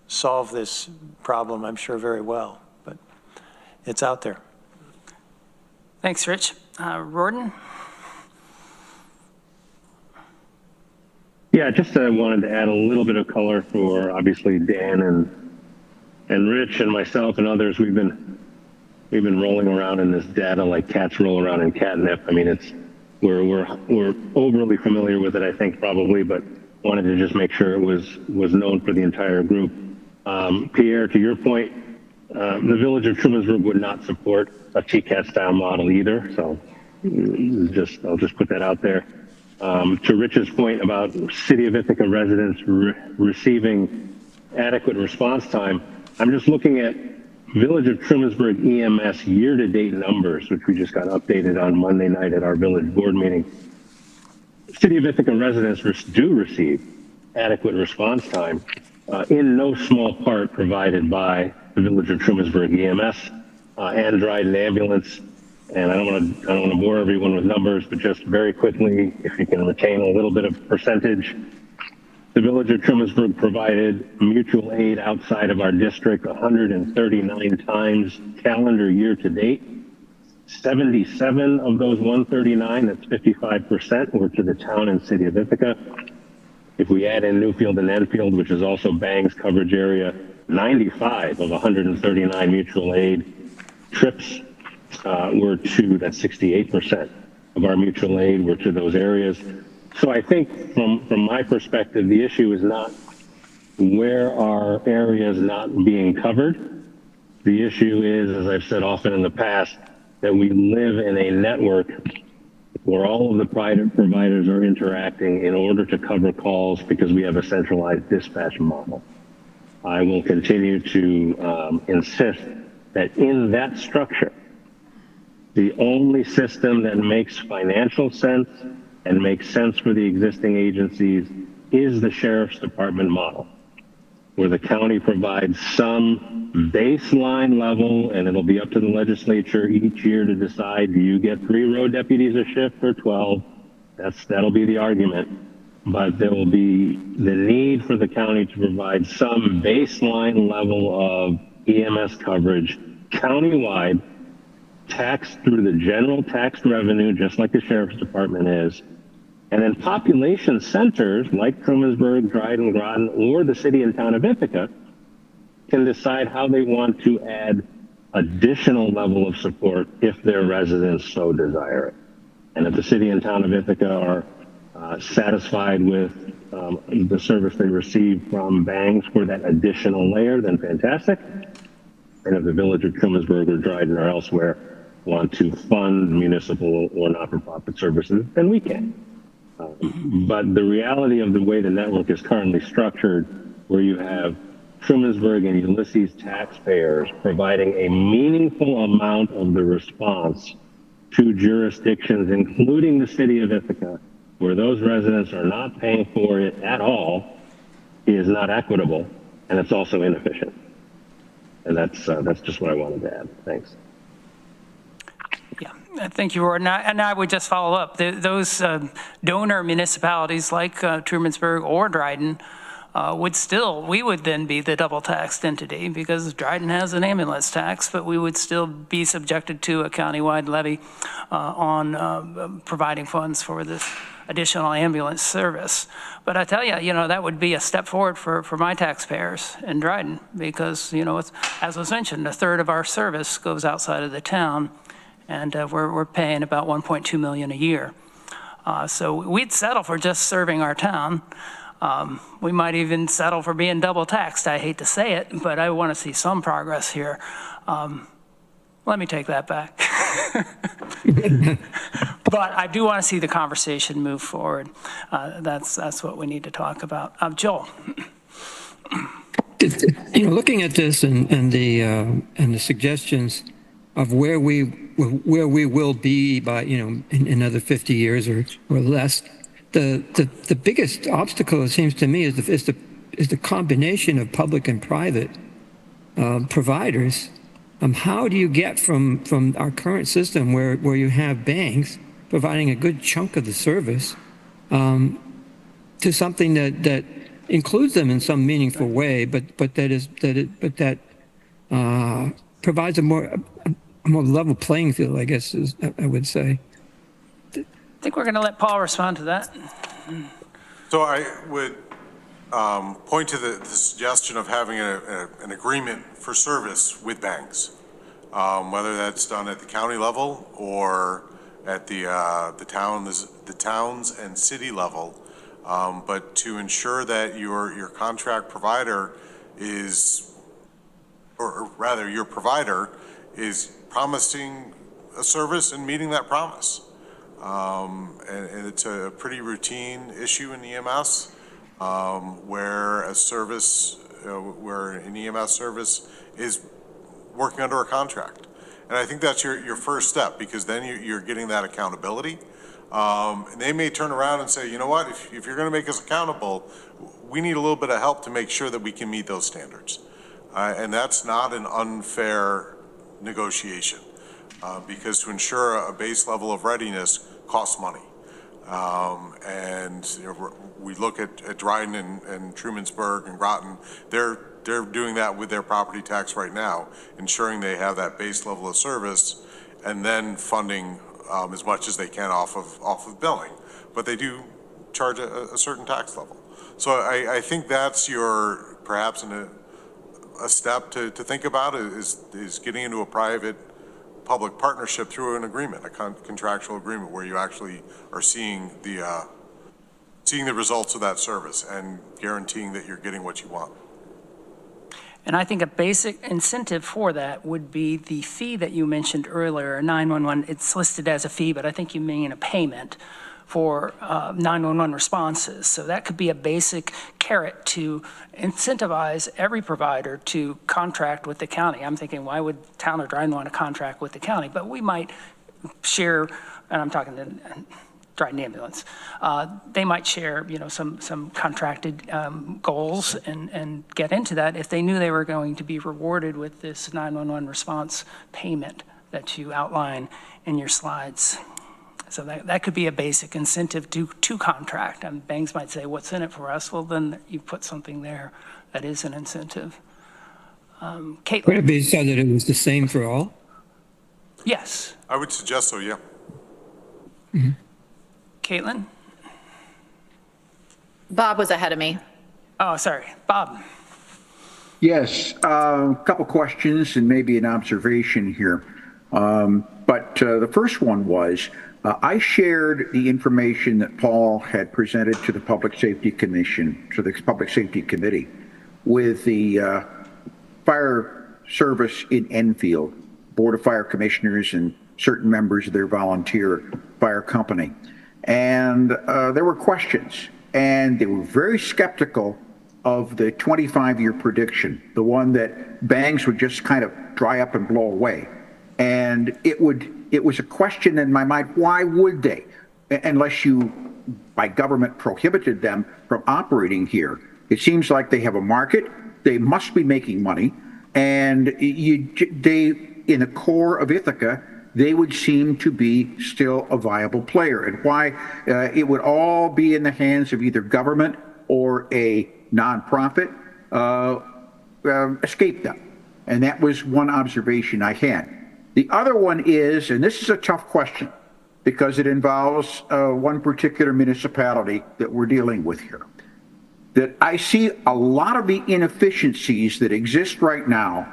solve this problem, I'm sure, very well. But it's out there. Thanks, Rich. Rorden? Yeah, just wanted to add a little bit of color for obviously Dan and Rich and myself and others. We've been rolling around in this data like cats roll around in catnip. I mean, we're overly familiar with it, I think, probably, but wanted to just make sure it was known for the entire group. Pierre, to your point, the Village of Trumansburg would not support a TCAT style model either. So I'll just put that out there. To Rich's point about City of Ithaca residents receiving adequate response time, I'm just looking at Village of Trumansburg EMS year-to-date numbers, which we just got updated on Monday night at our village board meeting. City of Ithaca residents do receive adequate response time, in no small part provided by the Village of Trumansburg EMS, and Dryden Ambulance. And I don't want to bore everyone with numbers, but just very quickly, if you can retain a little bit of percentage, the Village of Trumansburg provided mutual aid outside of our district 139 times calendar year to date. 77 of those 139, that's 55%, were to the town and city of Ithaca. If we add in Newfield and Enfield, which is also Bang's coverage area, 95 of 139 mutual aid trips were to, that's 68% of our mutual aid were to those areas. So I think from my perspective, the issue is not where are areas not being covered. The issue is, as I've said often in the past, that we live in a network where all of the private providers are interacting in order to cover calls because we have a centralized dispatch model. I will continue to insist that in that structure, the only system that makes financial sense and makes sense for the existing agencies is the Sheriff's Department model, where the county provides some baseline level, and it'll be up to the legislature each year to decide, do you get 3 road deputies a shift or 12? That'll be the argument. But there will be the need for the county to provide some baseline level of EMS coverage countywide, taxed through the general tax revenue, just like the Sheriff's Department is. And then population centers like Trumansburg, Dryden, Groton, or the city and town of Ithaca can decide how they want to add additional level of support if their residents so desire it. And if the city and town of Ithaca are satisfied with the service they receive from Bangs for that additional layer, then fantastic. And if the Village of Trumansburg or Dryden or elsewhere want to fund municipal or not-for-profit services, then we can. But the reality of the way the network is currently structured, where you have Trumansburg and Ulysses taxpayers providing a meaningful amount of the response to jurisdictions, including the city of Ithaca, where those residents are not paying for it at all, is not equitable, and it's also inefficient. And that's just what I wanted to add. Thanks. Thank you, Gordon. And I would just follow up. Those donor municipalities like Trumansburg or Dryden we would then be the double taxed entity because Dryden has an ambulance tax, but we would still be subjected to a countywide levy on providing funds for this additional ambulance service. But I tell you, that would be a step forward for my taxpayers in Dryden because, as was mentioned, a third of our service goes outside of the town, and we're paying about $1.2 million a year. So we'd settle for just serving our town. We might even settle for being double taxed. I hate to say it, but I want to see some progress here. Let me take that back. But I do want to see the conversation move forward. That's what we need to talk about. Joel. Looking at this and the suggestions of where we will be by in another 50 years or less. The biggest obstacle, it seems to me, is the combination of public and private providers. How do you get from our current system where you have banks providing a good chunk of the service to something that includes them in some meaningful way, but that provides a more level playing field, I guess, I would say. I think we're going to let Paul respond to that. So I would point to the suggestion of having an agreement for service with banks, whether that's done at the county level or at the towns and city level, but to ensure that your contract provider is, or rather your provider is promising a service and meeting that promise. And it's a pretty routine issue in EMS, where an EMS service is working under a contract. And I think that's your first step, because then you're getting that accountability. And they may turn around and say, you know what, if you're going to make us accountable, we need a little bit of help to make sure that we can meet those standards. And that's not an unfair negotiation, because to ensure a base level of readiness costs money. And we look at Dryden and Trumansburg and Groton, they're doing that with their property tax right now, ensuring they have that base level of service and then funding as much as they can off of billing. But they do charge a certain tax level. So I think that's perhaps a step to think about is getting into a private-public partnership through an agreement, a contractual agreement where you actually are seeing the results of that service and guaranteeing that you're getting what you want. And I think a basic incentive for that would be the fee that you mentioned earlier, 911. It's listed as a fee, but I think you mean a payment for 911 responses. So that could be a basic carrot to incentivize every provider to contract with the county. I'm thinking, why would town of Dryden want to contract with the county? But we might share, and I'm talking to Dryden Ambulance, they might share, some contracted goals and get into that if they knew they were going to be rewarded with this 911 response payment that you outline in your slides. So that could be a basic incentive to contract. And banks might say, what's in it for us? Well, then you put something there that is an incentive. Caitlin. Would it be so that it was the same for all? Yes. I would suggest so, yeah. Mm-hmm. Caitlin? Bob was ahead of me. Oh, sorry. Bob. Yes, a couple questions and maybe an observation here. But the first one was, I shared the information that Paul had presented to the Public Safety Commission, to the Public Safety Committee, with the fire service in Enfield, Board of Fire Commissioners and certain members of their volunteer fire company. And there were questions, and they were very skeptical of the 25-year prediction, the one that bangs would just kind of dry up and blow away. And it was a question in my mind, why would they? Unless you, by government, prohibited them from operating here. It seems like they have a market, they must be making money, and in the core of Ithaca, they would seem to be still a viable player, and why it would all be in the hands of either government or a nonprofit escape them. And that was one observation I had. The other one is, and this is a tough question because it involves one particular municipality that we're dealing with here, that I see a lot of the inefficiencies that exist right now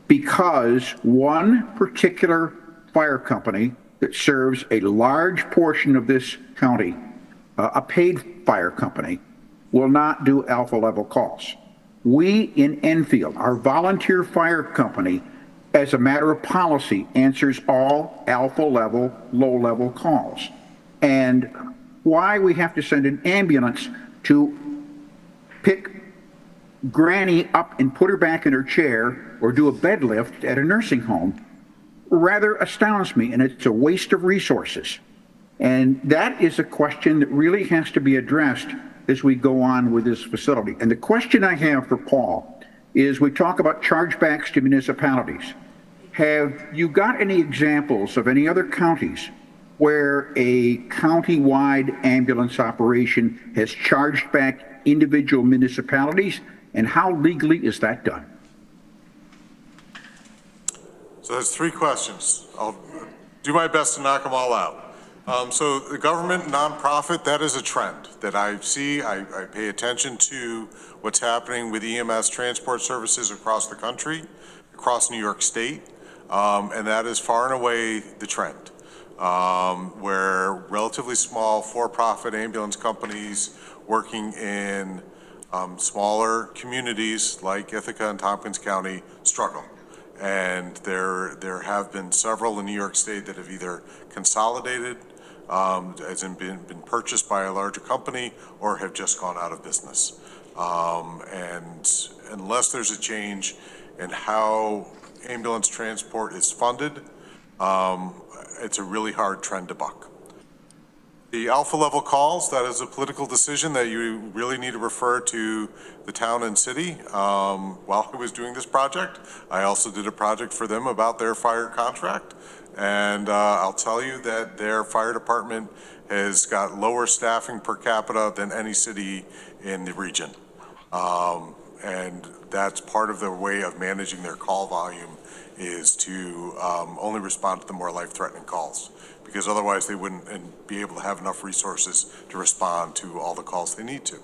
because one particular fire company that serves a large portion of this county, a paid fire company, will not do alpha level calls. We in Enfield, our volunteer fire company, as a matter of policy, answers all alpha level, low level calls. And why we have to send an ambulance to pick Granny up and put her back in her chair or do a bed lift at a nursing home rather astounds me, and it's a waste of resources. And that is a question that really has to be addressed as we go on with this facility. And the question I have for Paul is, we talk about chargebacks to municipalities. Have you got any examples of any other counties where a county-wide ambulance operation has charged back individual municipalities, and how legally is that done? So that's 3 questions. I'll do my best to knock them all out. So the government nonprofit, that is a trend that I see. I pay attention to what's happening with EMS transport services across the country, across New York State, and that is far and away the trend, where relatively small for-profit ambulance companies working in smaller communities like Ithaca and Tompkins County struggle. And there have been several in New York State that have either consolidated, as in been purchased by a larger company, or have just gone out of business. And unless there's a change in how ambulance transport is funded, it's a really hard trend to buck. The alpha level calls, that is a political decision that you really need to refer to the town and city. While I was doing this project, I also did a project for them about their fire contract. And I'll tell you that their fire department has got lower staffing per capita than any city in the region. And that's part of their way of managing their call volume, is to only respond to the more life-threatening calls, because otherwise they wouldn't be able to have enough resources to respond to all the calls they need to.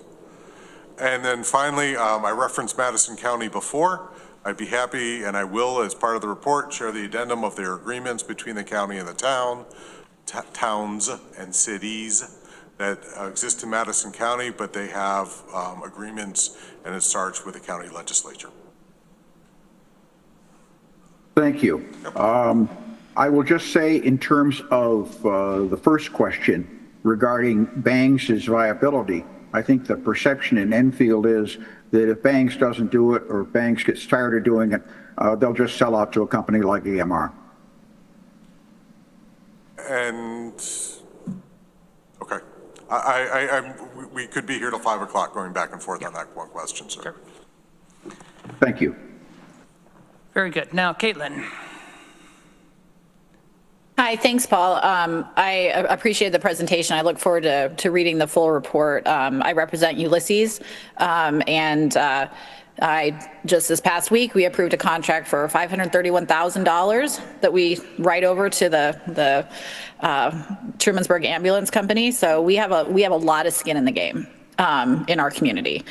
And then finally, I referenced Madison County before. I'd be happy, and I will, as part of the report, share the addendum of their agreements between the county and the towns and cities that exist in Madison County, but they have agreements, and it starts with the county legislature. Thank you. I will just say, in terms of the first question regarding Bangs' viability, I think the perception in Enfield is that if Bangs doesn't do it, or if Bangs gets tired of doing it, they'll just sell out to a company like EMR. And, okay. We could be here till 5 o'clock going back and forth on that one question, sir. Thank you. Very good. Now, Caitlin. Hi, thanks, Paul. I appreciate the presentation. I look forward to reading the full report. I represent Ulysses, and I just this past week we approved a contract for $531,000 that we write over to the Trumansburg Ambulance Company. So we have a lot of skin in the game in our community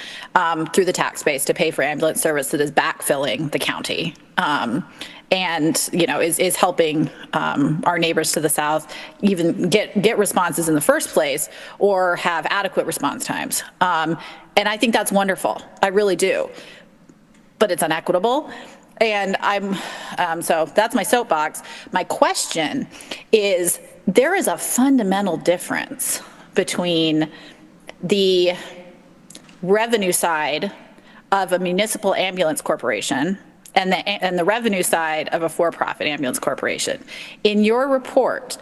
through the tax base to pay for ambulance service that is backfilling the county. And is helping our neighbors to the south even get responses in the first place, or have adequate response times. And I think that's wonderful. I really do. But it's inequitable. And so that's my soapbox. My question is, there is a fundamental difference between the revenue side of a municipal ambulance corporation and the revenue side of a for-profit ambulance corporation. In your report,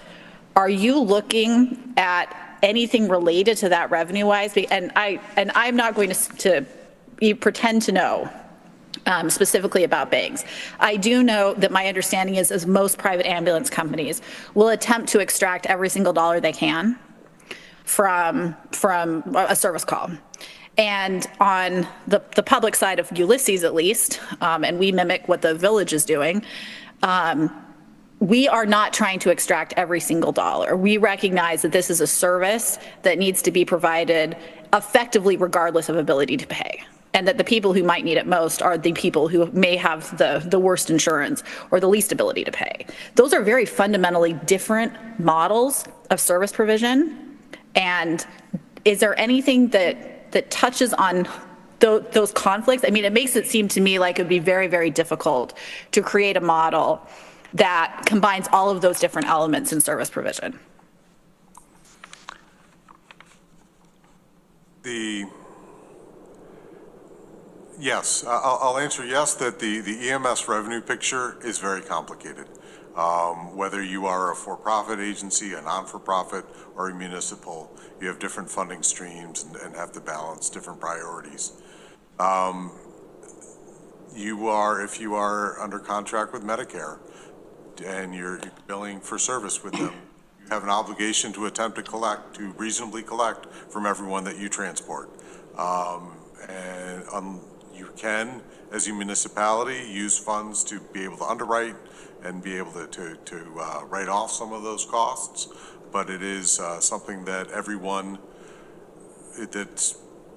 are you looking at anything related to that revenue-wise? And I'm not going to pretend to know specifically about bangs. I do know that my understanding is most private ambulance companies will attempt to extract every single dollar they can from a service call. And on the public side of Ulysses, at least, and we mimic what the Village is doing, we are not trying to extract every single dollar. We recognize that this is a service that needs to be provided effectively regardless of ability to pay, and that the people who might need it most are the people who may have the worst insurance or the least ability to pay. Those are very fundamentally different models of service provision. And is there anything that touches on those conflicts? I mean, it makes it seem to me like it would be very, very difficult to create a model that combines all of those different elements in service provision. Yes, I'll answer yes, that the EMS revenue picture is very complicated. Whether you are a for-profit agency, a non-for-profit, or a municipal, you have different funding streams and have to balance different priorities. If you are under contract with Medicare and you're billing for service with them, you have an obligation to attempt to reasonably collect from everyone that you transport. You can, as a municipality, use funds to be able to underwrite and be able to write off some of those costs, but it is something that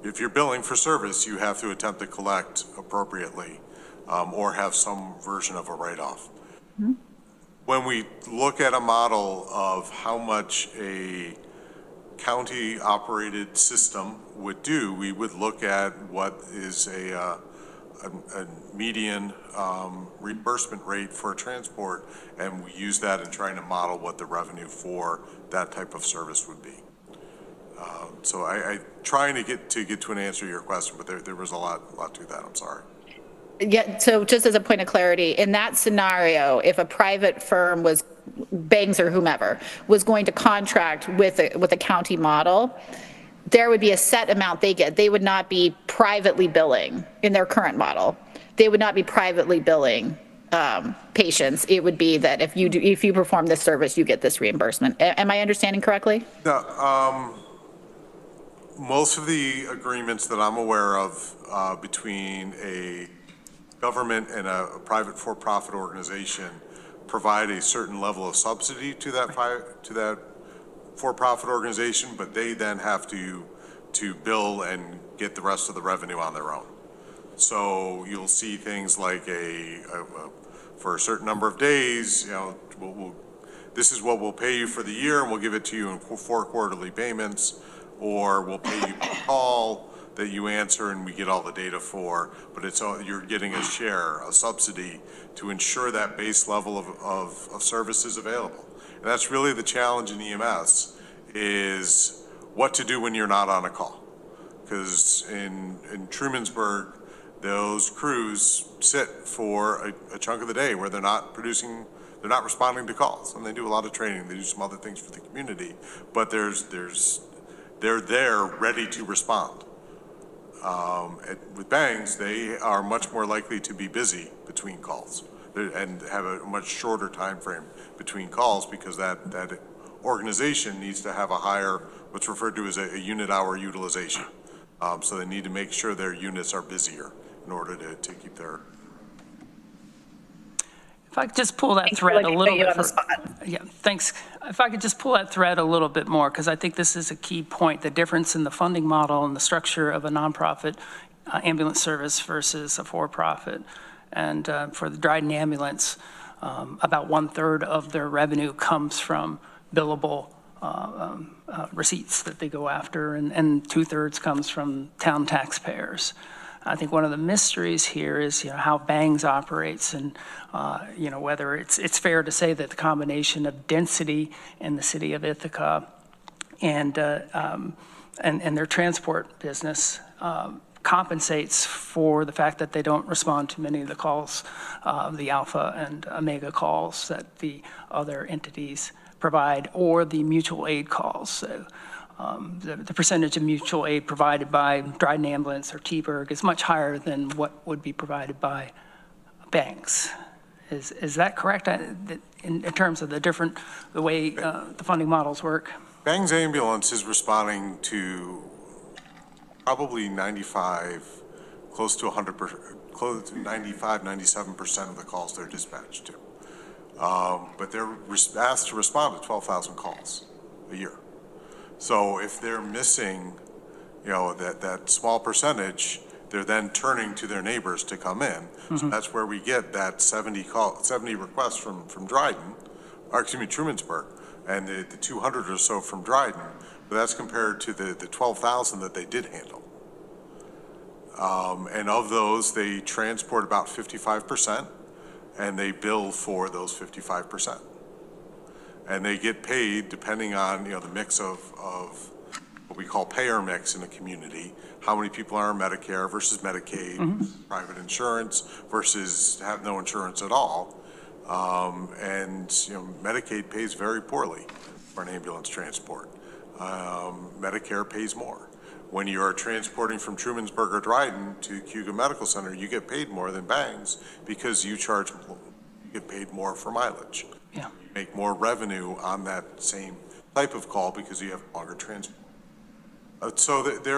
if you're billing for service, you have to attempt to collect appropriately or have some version of a write-off. Mm-hmm. When we look at a model of how much a county-operated system would do, we would look at what is a median reimbursement rate for transport, and we use that in trying to model what the revenue for that type of service would be. So I trying to get to an answer to your question, but there was a lot to that. I'm sorry. Yeah, so just as a point of clarity, in that scenario, if a private firm was, banks or whomever, was going to contract with a county model, there would be a set amount they get. They would not be privately billing in their current model. They would not be privately billing patients. It would be that if you perform this service, you get this reimbursement. Am I understanding correctly? No, most of the agreements that I'm aware of between a government and a private for-profit organization provide a certain level of subsidy to that for-profit organization, but they then have to bill and get the rest of the revenue on their own. So you'll see things like for a certain number of days, this is what we'll pay you for the year, and we'll give it to you in 4 quarterly payments, or we'll pay you per call that you answer and we get all the data for, but you're getting a share, a subsidy to ensure that base level of services available. And that's really the challenge in EMS, is what to do when you're not on a call. Because in Trumansburg, those crews sit for a chunk of the day where they're not responding to calls, and they do a lot of training, they do some other things for the community, but they're there ready to respond. With bangs, they are much more likely to be busy between calls and have a much shorter time frame between calls, because that organization needs to have a higher, what's referred to as a unit hour utilization. So they need to make sure their units are busier in order to keep their. If I could just pull that thread a little bit. Yeah, thanks. If I could just pull that thread a little bit more, because I think this is a key point, the difference in the funding model and the structure of a nonprofit ambulance service versus a for-profit. And for the Dryden Ambulance, about 1/3 of their revenue comes from billable receipts that they go after, and 2/3 comes from town taxpayers. I think one of the mysteries here is, how BANGS operates, and whether it's fair to say that the combination of density in the city of Ithaca and their transport business compensates for the fact that they don't respond to many of the calls, the Alpha and Omega calls that the other entities provide, or the mutual aid calls. So the percentage of mutual aid provided by Dryden Ambulance or T-Berg is much higher than what would be provided by banks. Is that correct in terms of the way the funding models work? Bang's ambulance is responding to probably 95, close to 100%, close to 95, 97% of the calls they're dispatched to. But they're asked to respond to 12,000 calls a year. So if they're missing, that small percentage, they're then turning to their neighbors to come in. Mm-hmm. So that's where we get that 70 requests from Dryden, or excuse me, Trumansburg, and the 200 or so from Dryden. But that's compared to the 12,000 that they did handle. And of those, they transport about 55%, and they bill for those 55%. And they get paid depending on, the mix of what we call payer mix in the community, how many people are on Medicare versus Medicaid, mm-hmm. private insurance versus have no insurance at all. And Medicaid pays very poorly for an ambulance transport. Medicare pays more. When you are transporting from Trumansburg or Dryden to Cayuga Medical Center, you get paid more than Bangs because you get paid more for mileage. Yeah. You make more revenue on that same type of call because you have longer transport. So they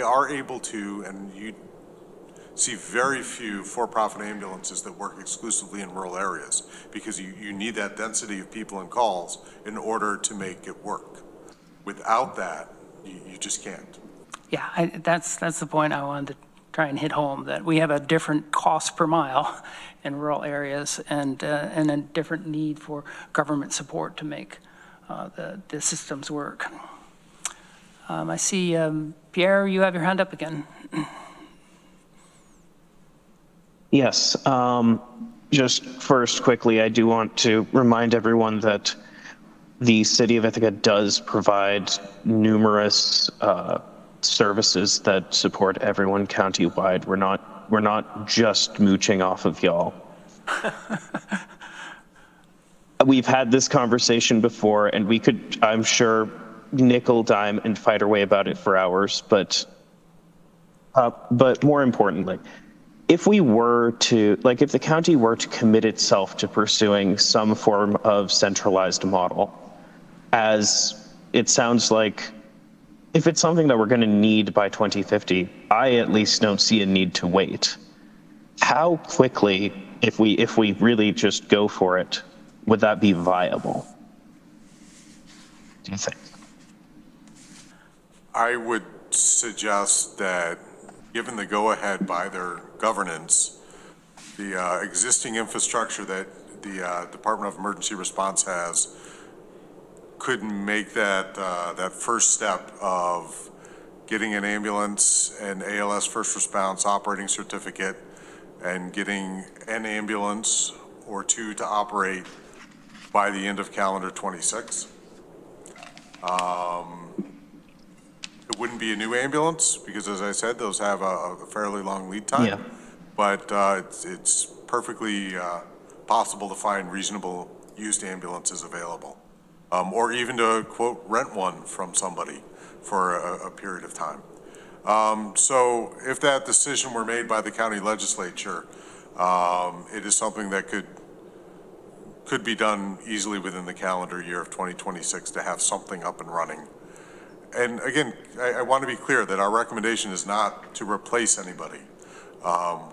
are able to, and you see very few for-profit ambulances that work exclusively in rural areas because you need that density of people and calls in order to make it work. Without that, you just can't. Yeah, that's the point I wanted to try and hit home, that we have a different cost per mile in rural areas and a different need for government support to make the systems work. I see, Pierre, you have your hand up again. Yes. Just first, quickly, I do want to remind everyone that the city of Ithaca does provide numerous services that support everyone countywide. We're not just mooching off of y'all. We've had this conversation before, and we could, I'm sure, nickel, dime, and fight our way about it for hours. But more importantly, if we were to, if the county were to commit itself to pursuing some form of centralized model, as it sounds like, if it's something that we're going to need by 2050, I at least don't see a need to wait. How quickly, if we really just go for it, would that be viable? Do you think? I would suggest that, given the go-ahead by their governance, the existing infrastructure that the Department of Emergency Response has could make that first step of getting an ambulance and ALS first response operating certificate and getting an ambulance or two to operate by the end of calendar 26. It wouldn't be a new ambulance because, as I said, those have a fairly long lead time. Yeah. But it's perfectly possible to find reasonable used ambulances available. Or even to, quote, rent one from somebody for a period of time. So if that decision were made by the county legislature, it is something that could be done easily within the calendar year of 2026 to have something up and running. And again, I want to be clear that our recommendation is not to replace anybody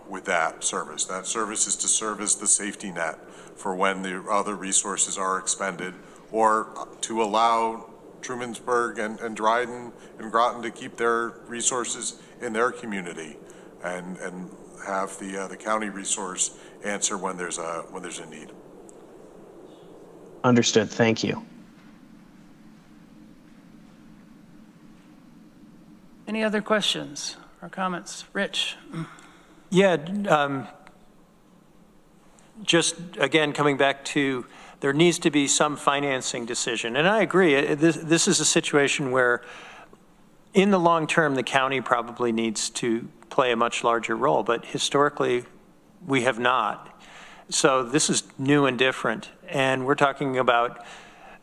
with that service. That service is to serve as the safety net for when the other resources are expended, or to allow Trumansburg and Dryden and Groton to keep their resources in their community and have the county resource answer when there's a need. Understood. Thank you. Any other questions or comments? Rich? Yeah, just again, coming back to, there needs to be some financing decision. And I agree, this is a situation where in the long term, the county probably needs to play a much larger role, but historically we have not. So this is new and different. And we're talking about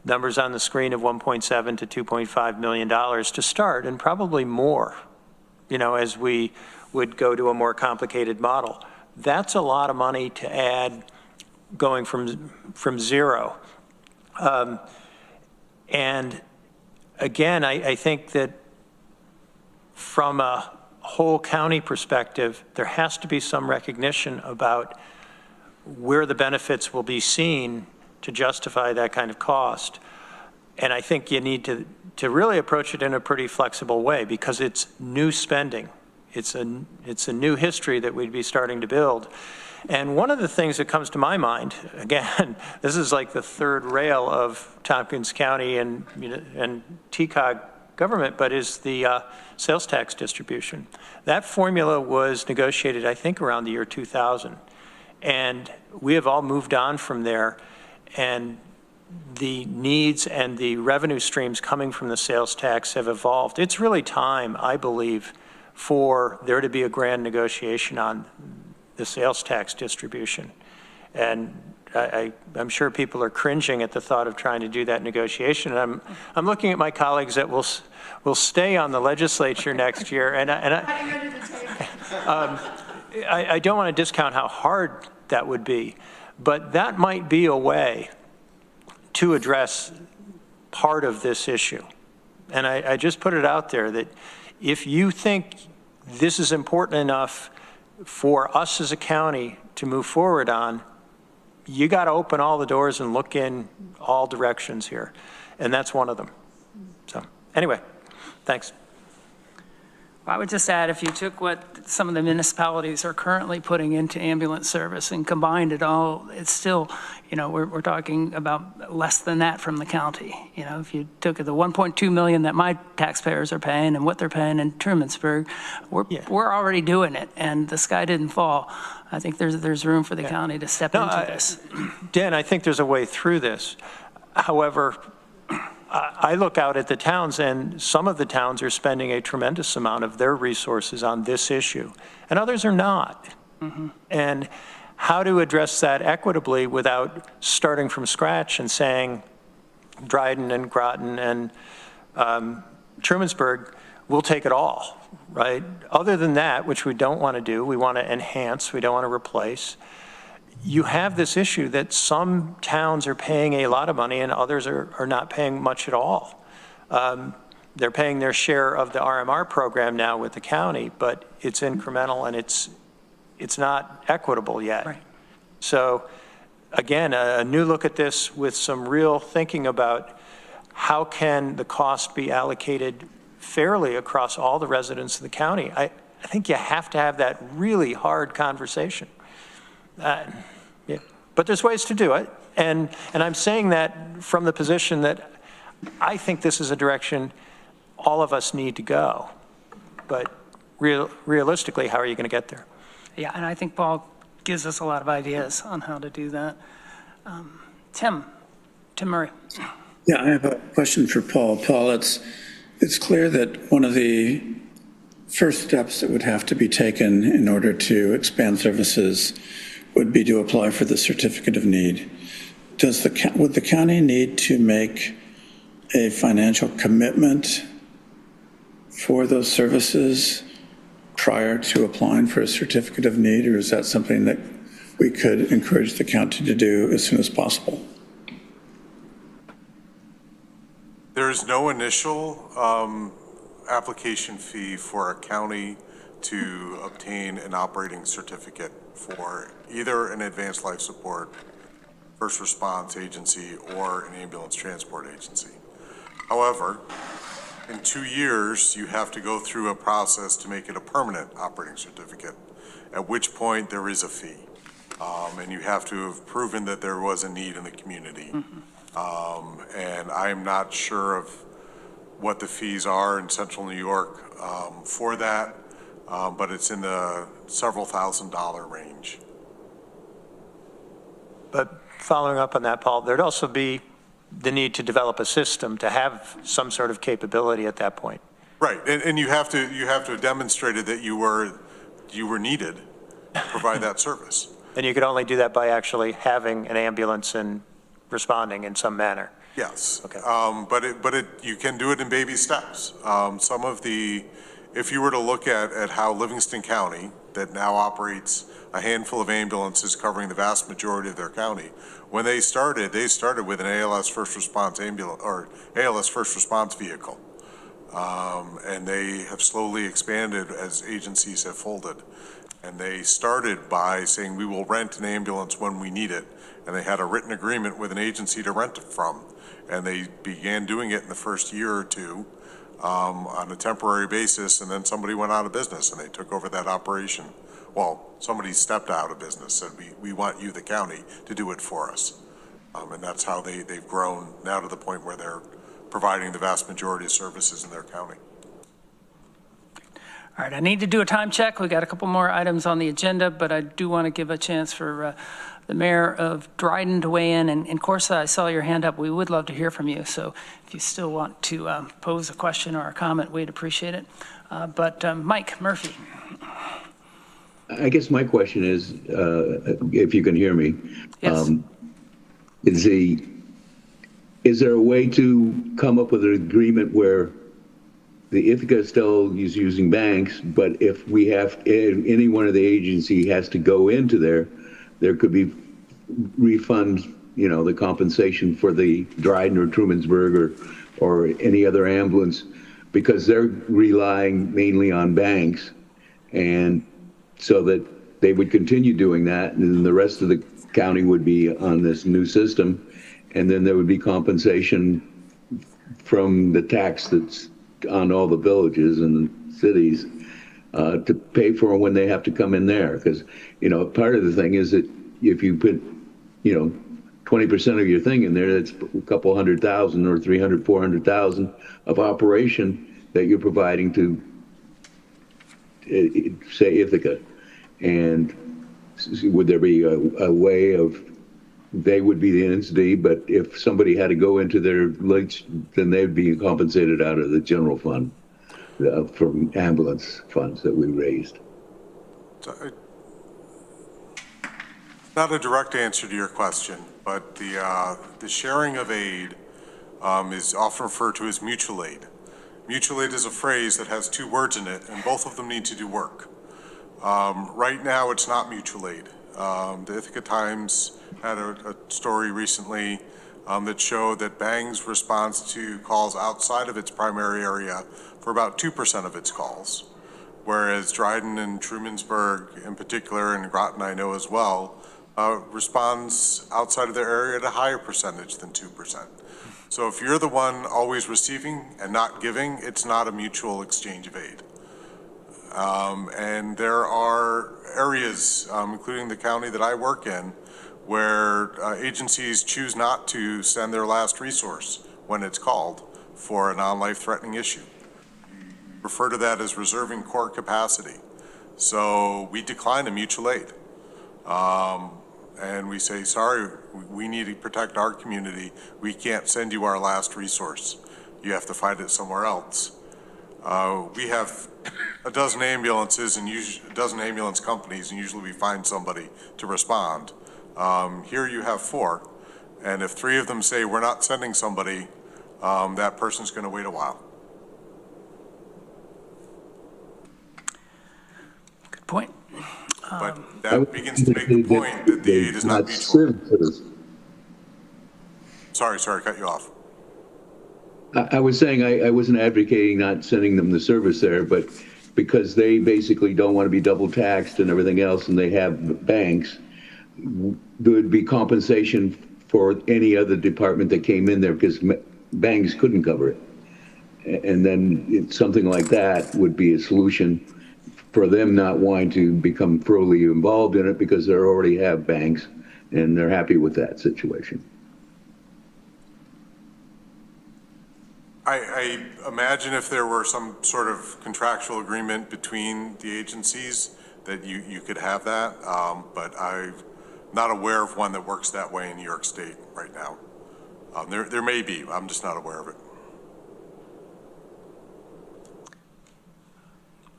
numbers on the screen of 1.7 to 2.5 million dollars to start, and probably more, as we would go to a more complicated model. That's a lot of money to add going from zero. And again, I think that from a whole county perspective, there has to be some recognition about where the benefits will be seen to justify that kind of cost. And I think you need to really approach it in a pretty flexible way, because it's new spending. It's a new history that we'd be starting to build. And one of the things that comes to my mind, again, this is like the third rail of Tompkins County and TCOG government, but is the sales tax distribution. That formula was negotiated, I think, around the year 2000. And we have all moved on from there. And the needs and the revenue streams coming from the sales tax have evolved. It's really time, I believe, for there to be a grand negotiation on the sales tax distribution. And I'm sure people are cringing at the thought of trying to do that negotiation. And I'm looking at my colleagues that will stay on the legislature next year. And I don't want to discount how hard that would be, but that might be a way to address part of this issue. And I just put it out there that if you think this is important enough for us as a county to move forward on, you got to open all the doors and look in all directions here. And that's one of them. So anyway, thanks. I would just add, if you took what some of the municipalities are currently putting into ambulance service and combined it all, it's still, we're talking about less than that from the county. If you took the 1.2 million that my taxpayers are paying and what they're paying in Trumansburg, we're already doing it, and the sky didn't fall. I think there's room for the county to step into this. Dan, I think there's a way through this. However, I look out at the towns, and some of the towns are spending a tremendous amount of their resources on this issue, and others are not. Mm-hmm. And how to address that equitably without starting from scratch and saying Dryden and Groton and Trumansburg will take it all, right? Other than that, which we don't want to do, we want to enhance, we don't want to replace. You have this issue that some towns are paying a lot of money and others are not paying much at all. They're paying their share of the RMR program now with the county, but it's incremental and it's not equitable yet. Right. So again, a new look at this with some real thinking about how can the cost be allocated fairly across all the residents of the county. I think you have to have that really hard conversation. Yeah, but there's ways to do it, and I'm saying that from the position that I think this is a direction all of us need to go. But realistically, how are you going to get there? Yeah, and I think Paul gives us a lot of ideas on how to do that. Tim Murray. Yeah, I have a question for Paul. Paul, it's clear that one of the first steps that would have to be taken in order to expand services would be to apply for the certificate of need. Would the county need to make a financial commitment for those services prior to applying for a certificate of need, or is that something that we could encourage the county to do as soon as possible? There is no initial application fee for a county to obtain an operating certificate for either an advanced life support, first response agency, or an ambulance transport agency. However, in 2 years, you have to go through a process to make it a permanent operating certificate, at which point there is a fee. And you have to have proven that there was a need in the community. Mm-hmm. And I'm not sure of what the fees are in central New York for that, but it's in the several $1,000s range. But following up on that, Paul, there'd also be the need to develop a system to have some sort of capability at that point. Right, and you have to have demonstrated that you were needed to provide that service. And you could only do that by actually having an ambulance and responding in some manner. Yes. Okay. But you can do it in baby steps. If you were to look at how Livingston County, that now operates a handful of ambulances covering the vast majority of their county, when they started with an ALS first response ambulance or ALS first response vehicle. And they have slowly expanded as agencies have folded. And they started by saying, we will rent an ambulance when we need it. And they had a written agreement with an agency to rent it from. And they began doing it in the first year or two on a temporary basis, and then somebody went out of business and they took over that operation. Well, somebody stepped out of business, said, we want you, the county, to do it for us. And that's how they've grown now to the point where they're providing the vast majority of services in their county. All right, I need to do a time check. We got a couple more items on the agenda, but I do want to give a chance for the mayor of Dryden to weigh in. And Corsa, I saw your hand up. We would love to hear from you. So if you still want to pose a question or a comment, we'd appreciate it. But Mike Murphy. I guess my question is, if you can hear me, Yes. Is there a way to come up with an agreement where the Ithaca still is using banks, but if any one of the agency has to go into there could be refunds, the compensation for the Dryden or Trumansburg or any other ambulance, because they're relying mainly on banks, and so that they would continue doing that, and then the rest of the county would be on this new system, and then there would be compensation from the tax that's on all the villages and cities to pay for when they have to come in there. Because, part of the thing is that if you put, 20% of your thing in there, that's a couple $100,000 or 300, 400,000 of operation that you're providing to, say, Ithaca. And would there be a way of, they would be the entity, but if somebody had to go into their lakes, then they'd be compensated out of the general fund from ambulance funds that we raised. Not a direct answer to your question, but the sharing of aid is often referred to as mutual aid. Mutual aid is a phrase that has two words in it, and both of them need to do work. Right now, it's not mutual aid. The Ithaca Times had a story recently that showed that Bang's response to calls outside of its primary area for about 2% of its calls, whereas Dryden and Trumansburg in particular, and Groton I know as well, responds outside of their area at a higher percentage than 2%. So if you're the one always receiving and not giving, it's not a mutual exchange of aid. And there are areas, including the county that I work in, where agencies choose not to send their last resource when it's called for a non-life threatening issue. We refer to that as reserving core capacity. So we decline a mutual aid. And we say, sorry, we need to protect our community. We can't send you our last resource. You have to find it somewhere else. We have a dozen ambulances and a dozen ambulance companies, and usually we find somebody to respond. Here you have 4, and if 3 of them say we're not sending somebody, that person's going to wait a while. Good point. But that begins to make the point that the aid is not mutual. Sorry, cut you off. I was saying I wasn't advocating not sending them the service there, but because they basically don't want to be double taxed and everything else, and they have banks, there would be compensation for any other department that came in there because banks couldn't cover it. And then something like that would be a solution for them not wanting to become fully involved in it because they already have banks and they're happy with that situation. I imagine if there were some sort of contractual agreement between the agencies that you could have that, but I'm not aware of one that works that way in New York State right now. There may be, I'm just not aware of it.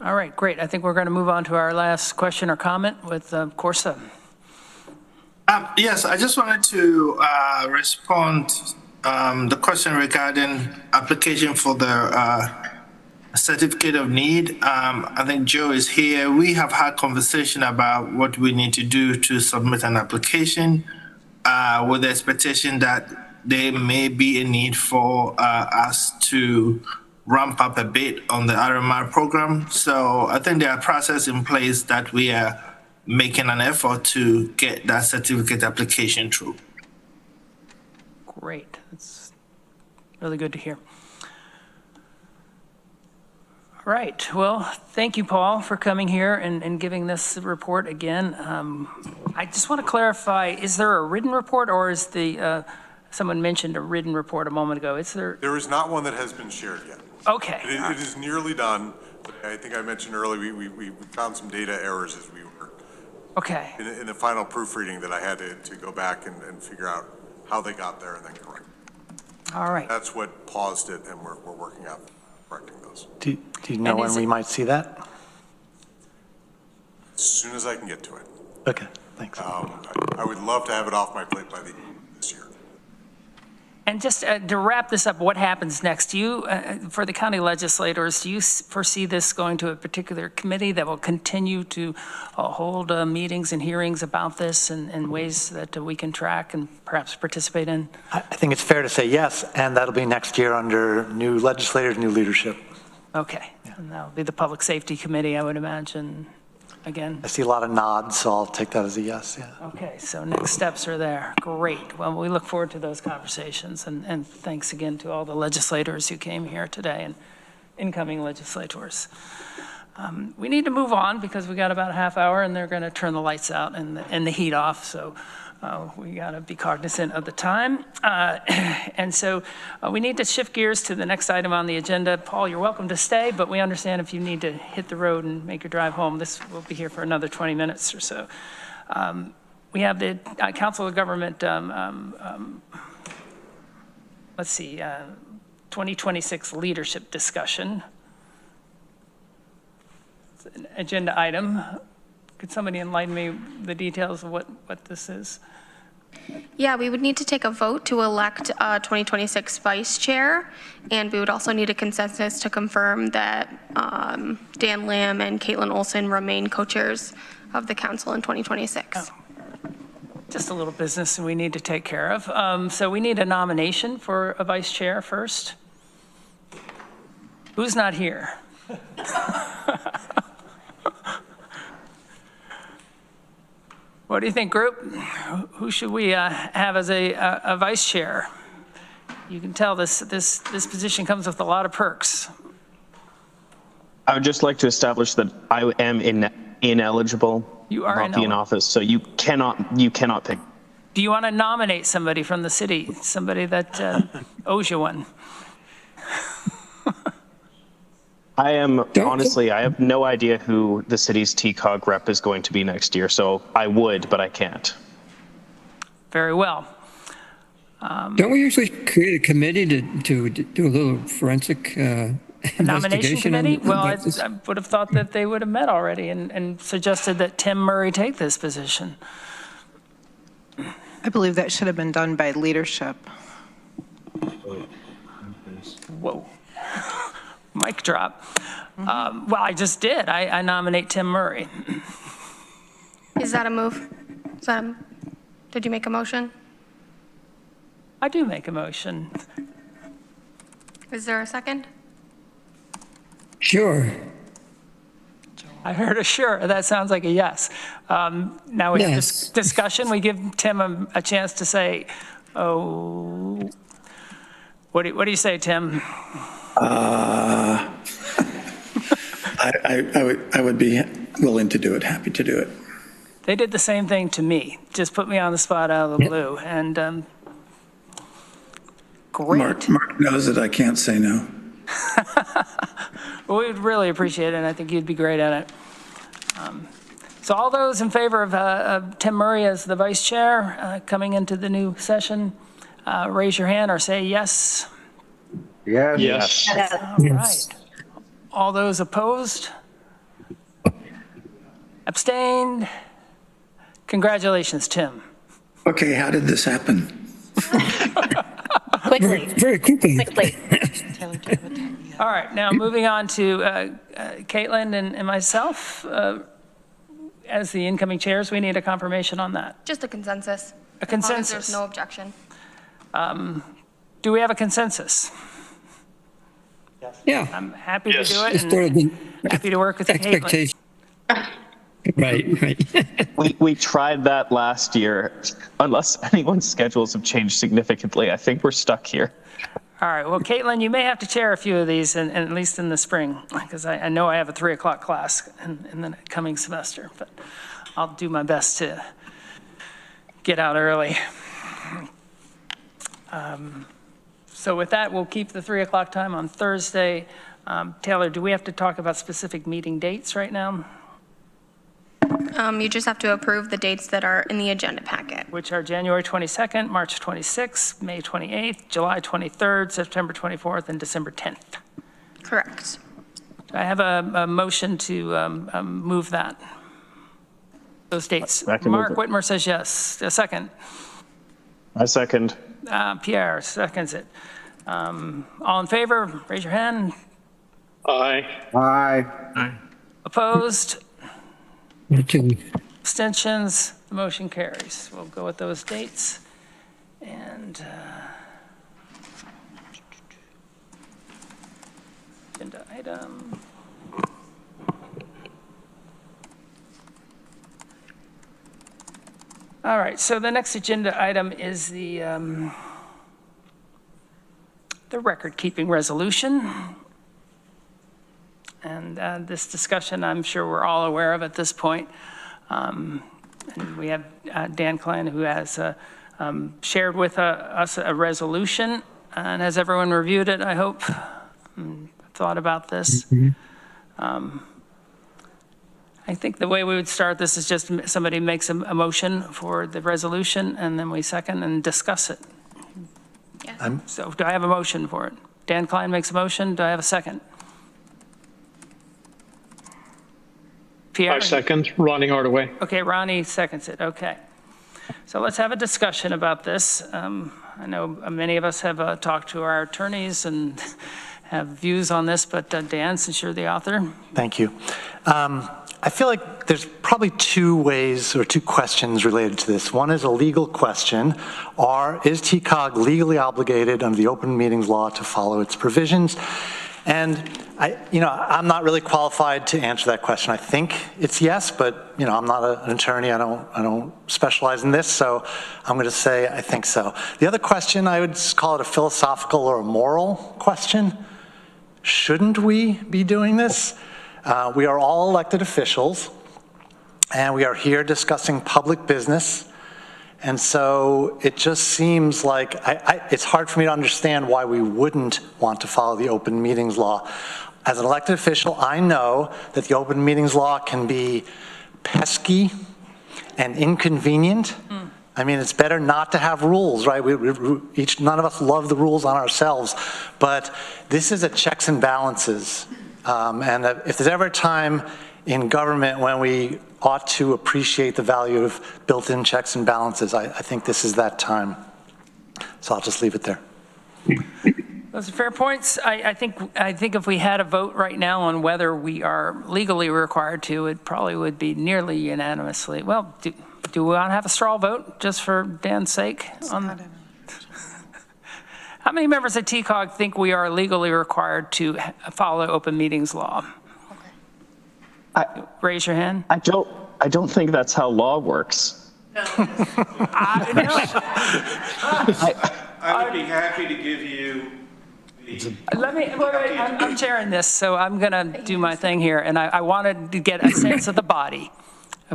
All right, great. I think we're going to move on to our last question or comment with Corsa. Yes, I just wanted to respond the question regarding application for the certificate of need. I think Joe is here. We have had conversation about what we need to do to submit an application with the expectation that there may be a need for us to ramp up a bit on the RMR program. So I think there are processes in place that we are making an effort to get that certificate application through. Great. That's really good to hear. All right. Well, thank you, Paul, for coming here and giving this report again. I just want to clarify, is there a written report or is someone mentioned a written report a moment ago? There is not one that has been shared yet. Okay. It is nearly done. I think I mentioned earlier, we found some data errors as we were Okay. in the final proofreading that I had to go back and figure out how they got there and then correct. All right. That's what paused it, and we're working on correcting those. Do you know when we might see that? As soon as I can get to it. Okay, thanks. I would love to have it off my plate by the end of this year. And just to wrap this up, what happens next? Do you, for the county legislators, do you foresee this going to a particular committee that will continue to hold meetings and hearings about this in ways that we can track and perhaps participate in? I think it's fair to say yes, and that'll be next year under new legislators, new leadership. Okay, and that'll be the Public Safety Committee, I would imagine, again. I see a lot of nods, so I'll take that as a yes, yeah. Okay, so next steps are there. Great. Well, we look forward to those conversations, and thanks again to all the legislators who came here today and incoming legislators. We need to move on because we got about a half hour and they're going to turn the lights out and the heat off, so we got to be cognizant of the time. And so we need to shift gears to the next item on the agenda. Paul, you're welcome to stay, but we understand if you need to hit the road and make your drive home, this will be here for another 20 minutes or so. We have the Council of Government, 2026 leadership discussion. It's an agenda item. Could somebody enlighten me the details of what this is? Yeah, we would need to take a vote to elect a 2026 vice chair, and we would also need a consensus to confirm that Dan Lamb and Caitlin Olson remain co-chairs of the council in 2026. Oh. Just a little business we need to take care of. So we need a nomination for a vice chair first. Who's not here? What do you think, group? Who should we have as a vice chair? You can tell this position comes with a lot of perks. I would just like to establish that I am ineligible. You are not be in office, so you cannot pick. Do you want to nominate somebody from the city, somebody that owes you one? I have no idea who the city's TCOG rep is going to be next year, so I would, but I can't. Very well. Don't we usually create a committee to do a little forensic Nomination committee? Well, I this? would have thought that they would have met already and suggested that Tim Murray take this position. I believe that should have been done by leadership. Whoa. Mic drop. Well, I just did. I nominate Tim Murray. Is that a move? Did you make a motion? I do make a motion. Is there a second? Sure. I heard a sure. That sounds like a yes. Now we have this discussion. We give Tim a chance to say, oh, what do you say, Tim? I would be willing to do it, happy to do it. They did the same thing to me. Just put me on the spot out of the blue. And great. Mark knows that I can't say no. Well, we would really appreciate it, and I think you'd be great at it. So all those in favor of Tim Murray as the vice chair coming into the new session, raise your hand or say yes. Yes. Yes. All right. All those opposed? Abstained? Congratulations, Tim. Okay, how did this happen? Quickly. Very quickly. Quickly. All right, now moving on to Caitlin and myself. As the incoming chairs, we need a confirmation on that. Just a consensus. A consensus. As long as there's no objection. Do we have a consensus? Yeah. I'm happy to do it Just sort of the and happy to work with Caitlin. expectation. Right. We tried that last year. Unless anyone's schedules have changed significantly, I think we're stuck here. All right, well, Caitlin, you may have to chair a few of these, and at least in the spring, because I know I have a 3 o'clock class in the coming semester, but I'll do my best to get out early. So with that, we'll keep the 3 o'clock time on Thursday. Taylor, do we have to talk about specific meeting dates right now? You just have to approve the dates that are in the agenda packet. Which are January 22nd, March 26th, May 28th, July 23rd, September 24th, and December 10th. Correct. I have a motion to move that. Those dates. Mark Whitmer says yes. A second. I second. Pierre seconds it. All in favor, raise your hand. Aye. Aye. Opposed? Me too. Abstentions? The motion carries. We'll go with those dates. And agenda item. All right, so the next agenda item is the record-keeping resolution. And this discussion, I'm sure we're all aware of at this point. And we have Dan Klein, who has shared with us a resolution. And has everyone reviewed it, I hope, and thought about this? I think the way we would start this is just somebody makes a motion for the resolution, and then we second and discuss it. Yes. So do I have a motion for it? Dan Klein makes a motion. Do I have a second? Pierre? I second. Ronnie Hardaway. Okay, Ronnie seconds it. Okay. So let's have a discussion about this. I know many of us have talked to our attorneys and have views on this, but Dan, since you're the author. Thank you. I feel like there's probably two ways or two questions related to this. One is a legal question. Is TCOG legally obligated under the open meetings law to follow its provisions? And I'm not really qualified to answer that question. I think it's yes, but I'm not an attorney. I don't specialize in this, so I'm going to say I think so. The other question, I would call it a philosophical or a moral question. Shouldn't we be doing this? We are all elected officials, and we are here discussing public business. And so it just seems like it's hard for me to understand why we wouldn't want to follow the open meetings law. As an elected official, I know that the open meetings law can be pesky and inconvenient. I mean, it's better not to have rules, right? None of us love the rules on ourselves, but this is a checks and balances. And if there's ever a time in government when we ought to appreciate the value of built-in checks and balances, I think this is that time. So I'll just leave it there. Those are fair points. I think if we had a vote right now on whether we are legally required to, it probably would be nearly unanimously. Well, do we want to have a straw vote just for Dan's sake? How many members of TCOG think we are legally required to follow open meetings law? Raise your hand. I don't think that's how law works. I would be happy to give you I'm chairing this, so I'm going to do my thing here. And I wanted to get a sense of the body,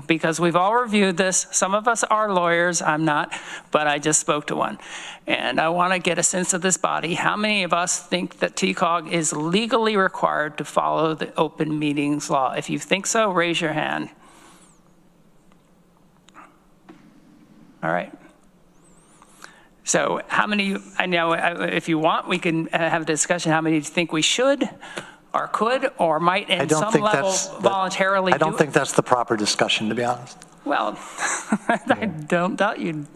because we've all reviewed this. Some of us are lawyers. I'm not, but I just spoke to one. And I want to get a sense of this body. How many of us think that TCOG is legally required to follow the open meetings law? If you think so, raise your hand. All right. So how many, I know if you want, we can have a discussion. How many do you think we should or could or might in some level voluntarily do? I don't think that's the proper discussion, to be honest. Well, I don't doubt you.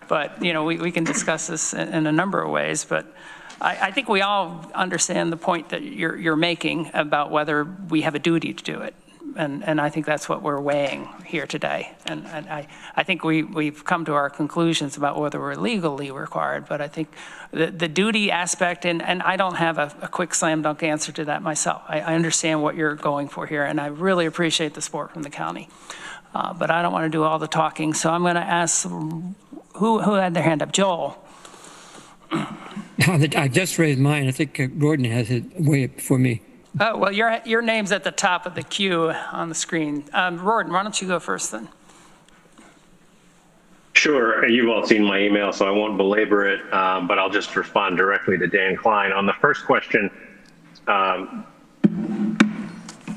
But, we can discuss this in a number of ways, but I think we all understand the point that you're making about whether we have a duty to do it. And I think that's what we're weighing here today. And I think we've come to our conclusions about whether we're legally required, but I think the duty aspect, and I don't have a quick slam dunk answer to that myself. I understand what you're going for here, and I really appreciate the support from the county. But I don't want to do all the talking, so I'm going to ask who had their hand up? Joel. I just raised mine. I think Gordon has it way up before me. Oh, well, your name's at the top of the queue on the screen. Gordon, why don't you go first then? Sure. You've all seen my email, so I won't belabor it, but I'll just respond directly to Dan Klein. On the first question,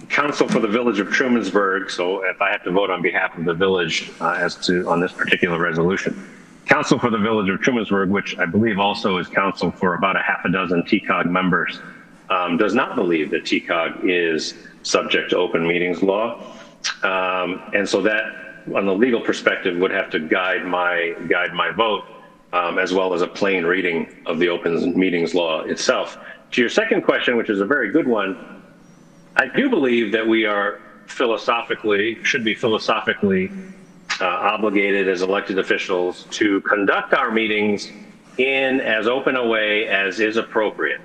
Council for the Village of Trumansburg, so if I have to vote on behalf of the village on this particular resolution, Council for the Village of Trumansburg, which I believe also is council for about a half a dozen TCOG members, does not believe that TCOG is subject to open meetings law. And so that, on the legal perspective, would have to guide my vote, as well as a plain reading of the open meetings law itself. To your second question, which is a very good one, I do believe that we are should be philosophically obligated as elected officials to conduct our meetings in as open a way as is appropriate.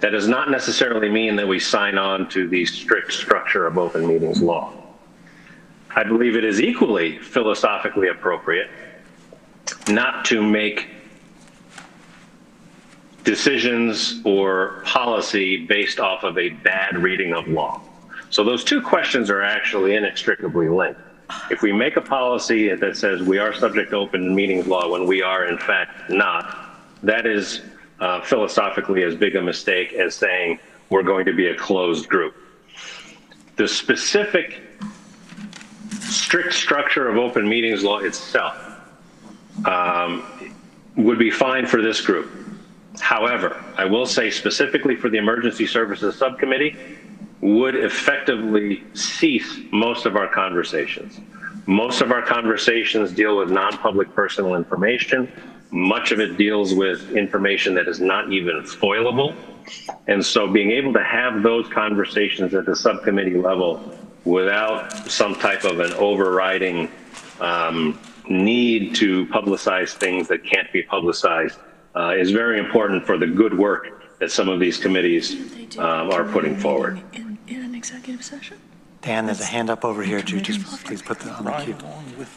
That does not necessarily mean that we sign on to the strict structure of open meetings law. I believe it is equally philosophically appropriate not to make decisions or policy based off of a bad reading of law. So those two questions are actually inextricably linked. If we make a policy that says we are subject to open meetings law when we are in fact not, that is philosophically as big a mistake as saying we're going to be a closed group. The specific strict structure of open meetings law itself would be fine for this group. However, I will say specifically for the Emergency Services Subcommittee, would effectively cease most of our conversations. Most of our conversations deal with non-public personal information. Much of it deals with information that is not even foilable. And so being able to have those conversations at the subcommittee level without some type of an overriding need to publicize things that can't be publicized is very important for the good work that some of these committees are putting forward. In an executive session? Dan, there's a hand up over here too. Just please put that on the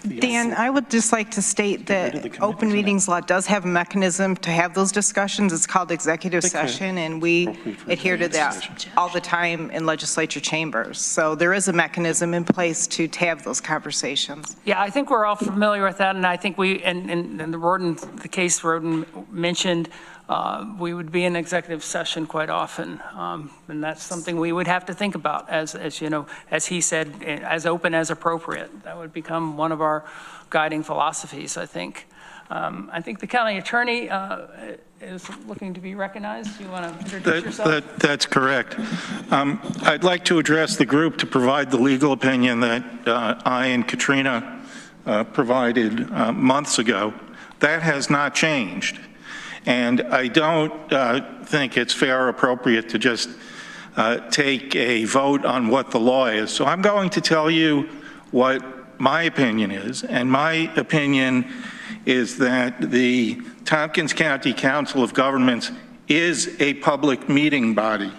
queue. Dan, I would just like to state that open meetings law does have a mechanism to have those discussions. It's called executive session, and we adhere to that all the time in legislature chambers. So there is a mechanism in place to have those conversations. Yeah, I think we're all familiar with that, and I think the case Roden mentioned, we would be in executive session quite often, and that's something we would have to think about as you know, as he said, as open as appropriate. That would become one of our guiding philosophies, I think. I think the county attorney is looking to be recognized. You want to introduce yourself? That's correct. I'd like to address the group to provide the legal opinion that I and Katrina provided months ago. That has not changed. And I don't think it's fair or appropriate to just take a vote on what the law is. So I'm going to tell you what my opinion is. And my opinion is that the Tompkins County Council of Governments is a public meeting body.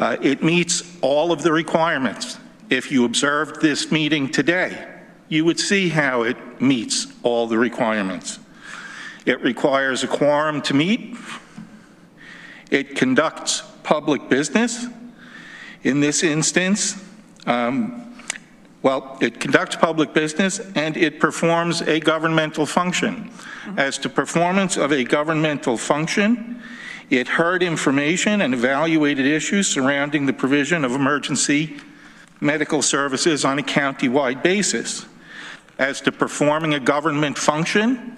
It meets all of the requirements. If you observed this meeting today, you would see how it meets all the requirements. It requires a quorum to meet. It conducts public business. In this instance, it conducts public business and it performs a governmental function. As to performance of a governmental function, it heard information and evaluated issues surrounding the provision of emergency medical services on a county-wide basis. As to performing a government function,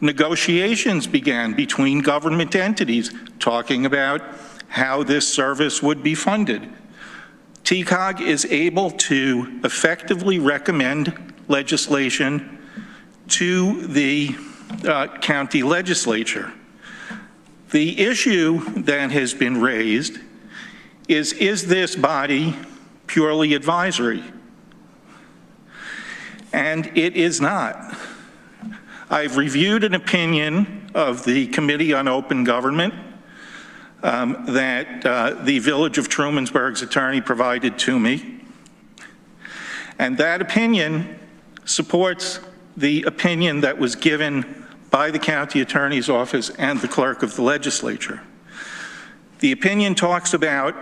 negotiations began between government entities talking about how this service would be funded. TCOG is able to effectively recommend legislation to the county legislature. The issue that has been raised is this body purely advisory? And it is not. I've reviewed an opinion of the Committee on Open Government that the Village of Trumansburg's attorney provided to me. And that opinion supports the opinion that was given by the county attorney's office and the clerk of the legislature. The opinion talks about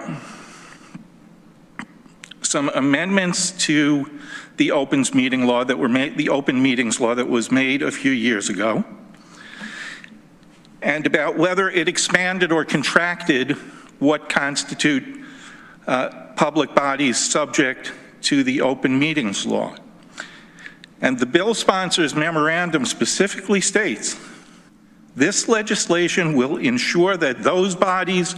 some amendments to the open meeting law that were made, the open meetings law that was made a few years ago, and about whether it expanded or contracted what constitute public bodies subject to the open meetings law. And the bill sponsor's memorandum specifically states, this legislation will ensure that those bodies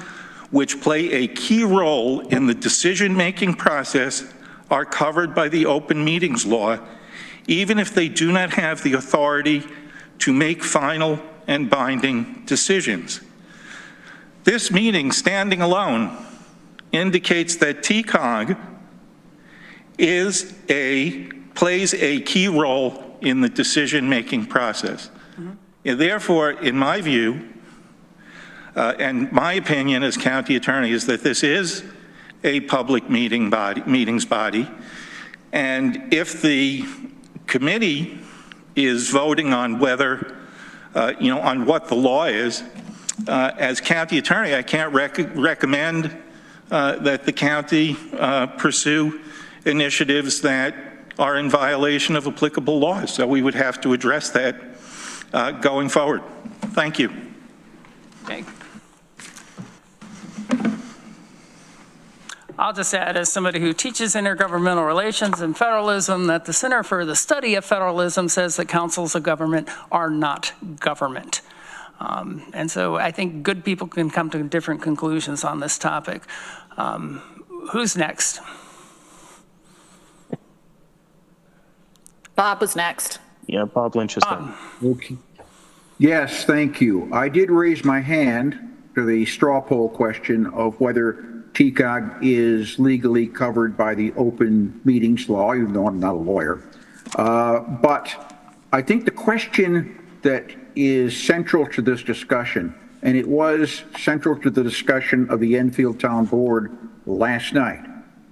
which play a key role in the decision-making process are covered by the open meetings law, even if they do not have the authority to make final and binding decisions. This meeting, standing alone, indicates that TCOG plays a key role in the decision-making process. And therefore, in my view, and my opinion as county attorney is that this is a public meetings body, and if the committee is voting on whether, on what the law is, as county attorney, I can't recommend that the county pursue initiatives that are in violation of applicable laws. So we would have to address that going forward. Thank you. Okay. I'll just add, as somebody who teaches intergovernmental relations and federalism, that the Center for the Study of Federalism says that councils of government are not government. And so I think good people can come to different conclusions on this topic. Who's next? Bob was next. Yeah, Bob Lynch is done. Okay. Yes, thank you. I did raise my hand to the straw poll question of whether TCOG is legally covered by the open meetings law, even though I'm not a lawyer. But I think the question that is central to this discussion, and it was central to the discussion of the Enfield Town Board last night,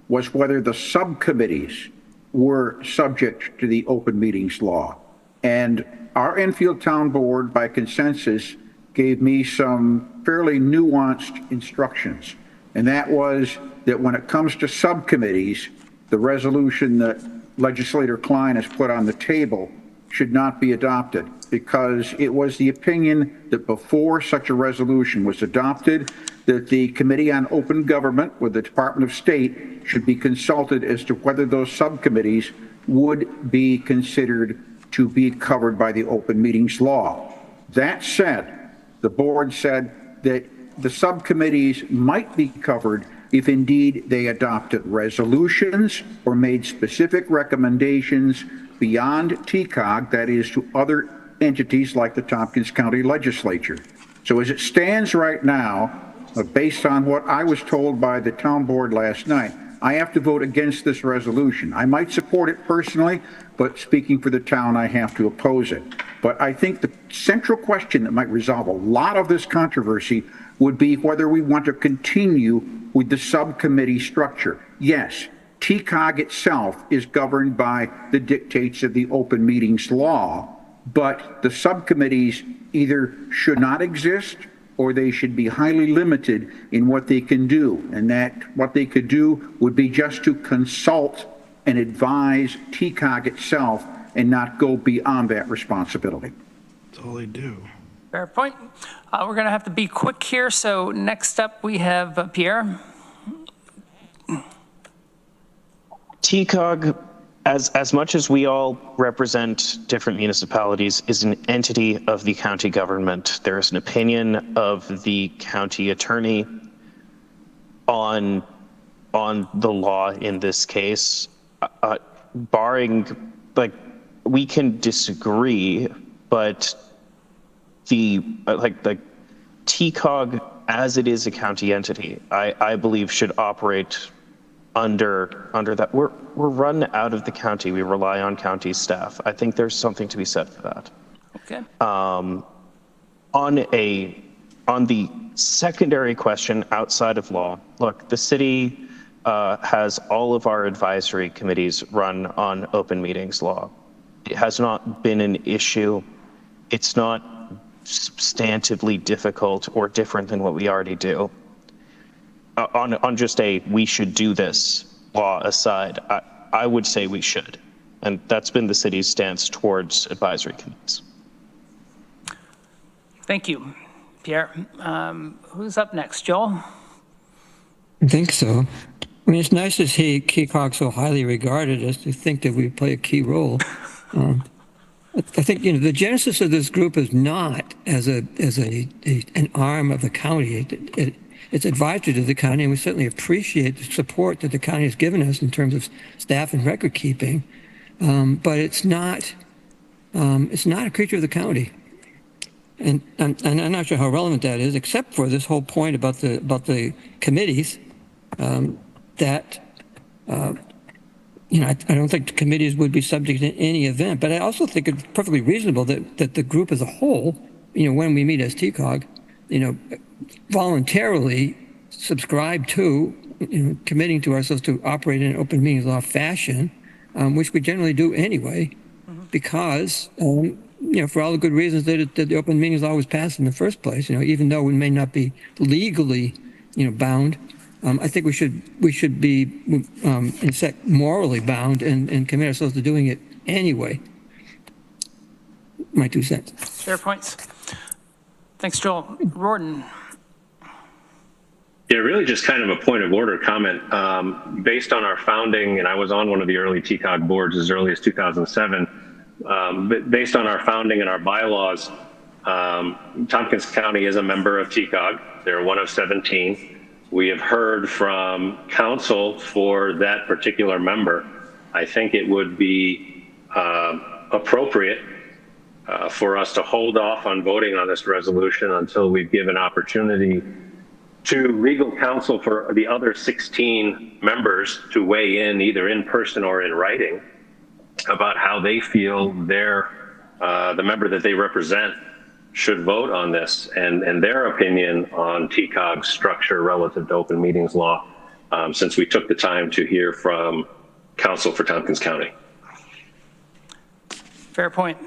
was whether the subcommittees were subject to the open meetings law. And our Enfield Town Board, by consensus, gave me some fairly nuanced instructions. And that was that when it comes to subcommittees, the resolution that Legislator Klein has put on the table should not be adopted, because it was the opinion that before such a resolution was adopted, that the Committee on Open Government with the Department of State should be consulted as to whether those subcommittees would be considered to be covered by the open meetings law. That said, the board said that the subcommittees might be covered if indeed they adopted resolutions or made specific recommendations beyond TCOG, that is, to other entities like the Tompkins County Legislature. So as it stands right now, based on what I was told by the town board last night, I have to vote against this resolution. I might support it personally, but speaking for the town, I have to oppose it. But I think the central question that might resolve a lot of this controversy would be whether we want to continue with the subcommittee structure. Yes, TCOG itself is governed by the dictates of the open meetings law, but the subcommittees either should not exist or they should be highly limited in what they can do. And that what they could do would be just to consult and advise TCOG itself and not go beyond that responsibility. That's all they do. Fair point. We're going to have to be quick here. So next up we have Pierre. TCOG, as much as we all represent different municipalities, is an entity of the county government. There is an opinion of the county attorney on the law in this case, barring, like, we can disagree, but the TCOG as it is a county entity, I believe should operate under that. We're run out of the county. We rely on county staff. I think there's something to be said for that. Okay. On the secondary question outside of law, look, the city has all of our advisory committees run on open meetings law. It has not been an issue. It's not substantively difficult or different than what we already do. On just a we should do this law aside, I would say we should. And that's been the city's stance towards advisory committees. Thank you, Pierre. Who's up next? Joel? I think so. I mean, it's nice to see TCOG so highly regarded as to think that we play a key role. I think, the genesis of this group is not as an arm of the county. It's advisory to the county, and we certainly appreciate the support that the county has given us in terms of staff and record keeping. But it's not a creature of the county. And I'm not sure how relevant that is, except for this whole point about the committees. I don't think the committees would be subject to any event, but I also think it's perfectly reasonable that the group as a whole, when we meet as TCOG, voluntarily subscribe to, committing to ourselves to operate in an open meetings law fashion, which we generally do anyway, because, for all the good reasons that the open meetings law was passed in the first place, even though we may not be legally, bound. I think we should be, in fact, morally bound and commit ourselves to doing it anyway. My 2 cents. Fair points. Thanks, Joel. Rorden. Yeah, really just kind of a point of order comment. Based on our founding, and I was on one of the early TCOG boards as early as 2007, but based on our founding and our bylaws, Tompkins County is a member of TCOG. They're one of 17. We have heard from counsel for that particular member. I think it would be appropriate for us to hold off on voting on this resolution until we've given opportunity to legal counsel for the other 16 members to weigh in either in person or in writing about how they feel the member that they represent should vote on this and their opinion on TCOG's structure relative to open meetings law, since we took the time to hear from counsel for Tompkins County. Fair point.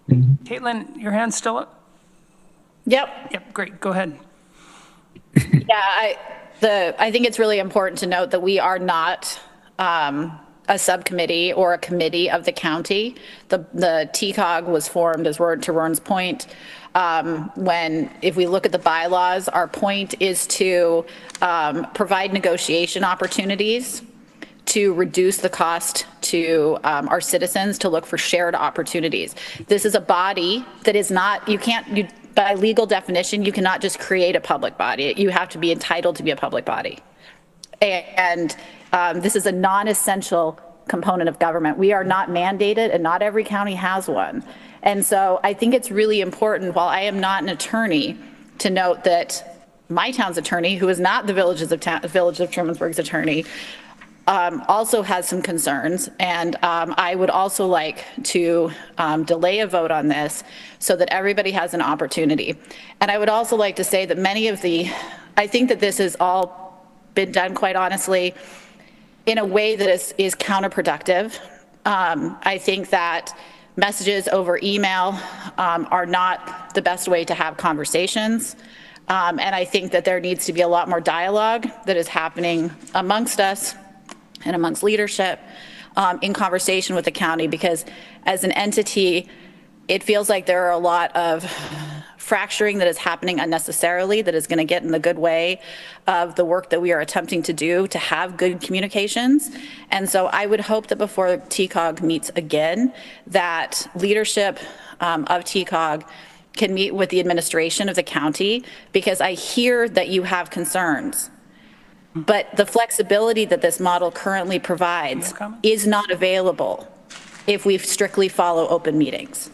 Caitlin, your hand's still up? Yep, great. Go ahead. Yeah, I think it's really important to note that we are not a subcommittee or a committee of the county. The TCOG was formed, to Ron's point, if we look at the bylaws, our point is to provide negotiation opportunities to reduce the cost to our citizens to look for shared opportunities. This is a body that is not, by legal definition, you cannot just create a public body. You have to be entitled to be a public body. And this is a non-essential component of government. We are not mandated, and not every county has one. And so I think it's really important, while I am not an attorney, to note that my town's attorney, who is not the Village of Trumansburg's attorney, also has some concerns. And I would also like to delay a vote on this so that everybody has an opportunity. And I would also like to say that I think that this has all been done, quite honestly, in a way that is counterproductive. I think that messages over email are not the best way to have conversations. And I think that there needs to be a lot more dialogue that is happening amongst us and amongst leadership in conversation with the county, because as an entity, it feels like there are a lot of fracturing that is happening unnecessarily, that is going to get in the good way of the work that we are attempting to do to have good communications. And so I would hope that before TCOG meets again, that leadership of TCOG can meet with the administration of the county, because I hear that you have concerns, but the flexibility that this model currently provides is not available. if we strictly follow open meetings.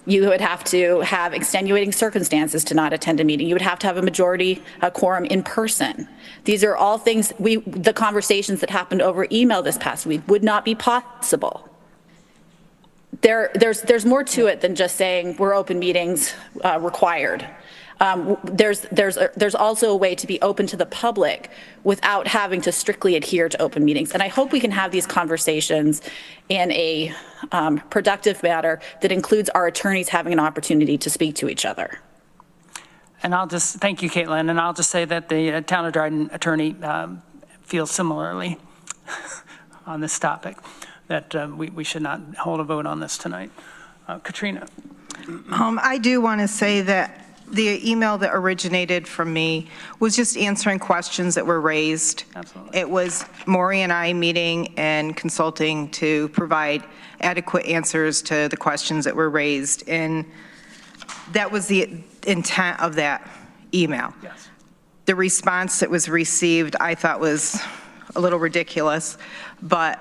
You would have to have extenuating circumstances to not attend a meeting. You would have to have a quorum in person. These are all things, the conversations that happened over email this past week would not be possible. There's more to it than just saying we're open meetings required. There's also a way to be open to the public without having to strictly adhere to open meetings. And I hope we can have these conversations in a productive manner that includes our attorneys having an opportunity to speak to each other. And I'll just, thank you, Caitlin, and I'll just say that the Town of Dryden attorney feels similarly on this topic, that we should not hold a vote on this tonight. Katrina. I do want to say that the email that originated from me was just answering questions that were raised. Absolutely. It was Maury and I meeting and consulting to provide adequate answers to the questions that were raised. And that was the intent of that email. Yes. The response that was received, I thought was a little ridiculous, but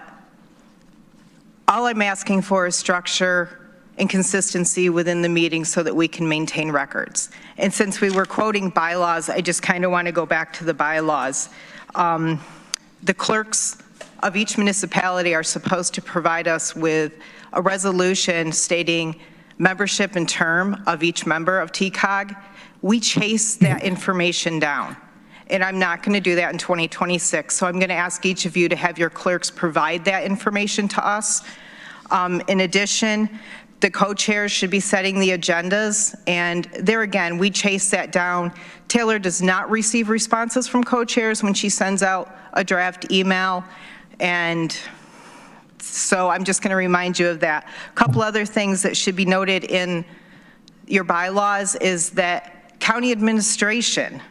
all I'm asking for is structure and consistency within the meeting so that we can maintain records. And since we were quoting bylaws, I just kind of want to go back to the bylaws. The clerks of each municipality are supposed to provide us with a resolution stating membership and term of each member of TCOG. We chase that information down. And I'm not going to do that in 2026. So I'm going to ask each of you to have your clerks provide that information to us. In addition, the co-chairs should be setting the agendas, and there again, we chase that down. Taylor does not receive responses from co-chairs when she sends out a draft email, and so I'm just going to remind you of that. A couple other things that should be noted in your bylaws is that county administration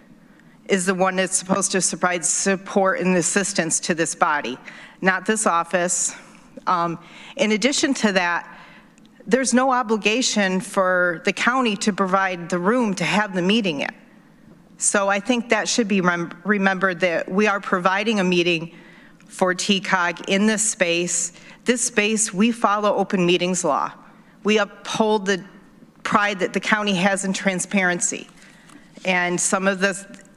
is the one that's supposed to provide support and assistance to this body, not this office. In addition to that, there's no obligation for the county to provide the room to have the meeting in. So I think that should be remembered, that we are providing a meeting for TCOG in this space. This space, we follow open meetings law. We uphold the pride that the county has in transparency. And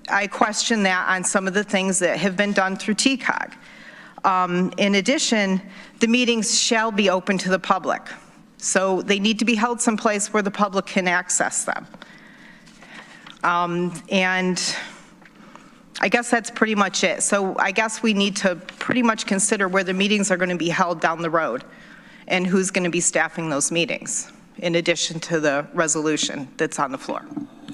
I question that on some of the things that have been done through TCOG. In addition, the meetings shall be open to the public. So they need to be held someplace where the public can access them. And I guess that's pretty much it. So I guess we need to pretty much consider where the meetings are going to be held down the road and who's going to be staffing those meetings, in addition to the resolution that's on the floor.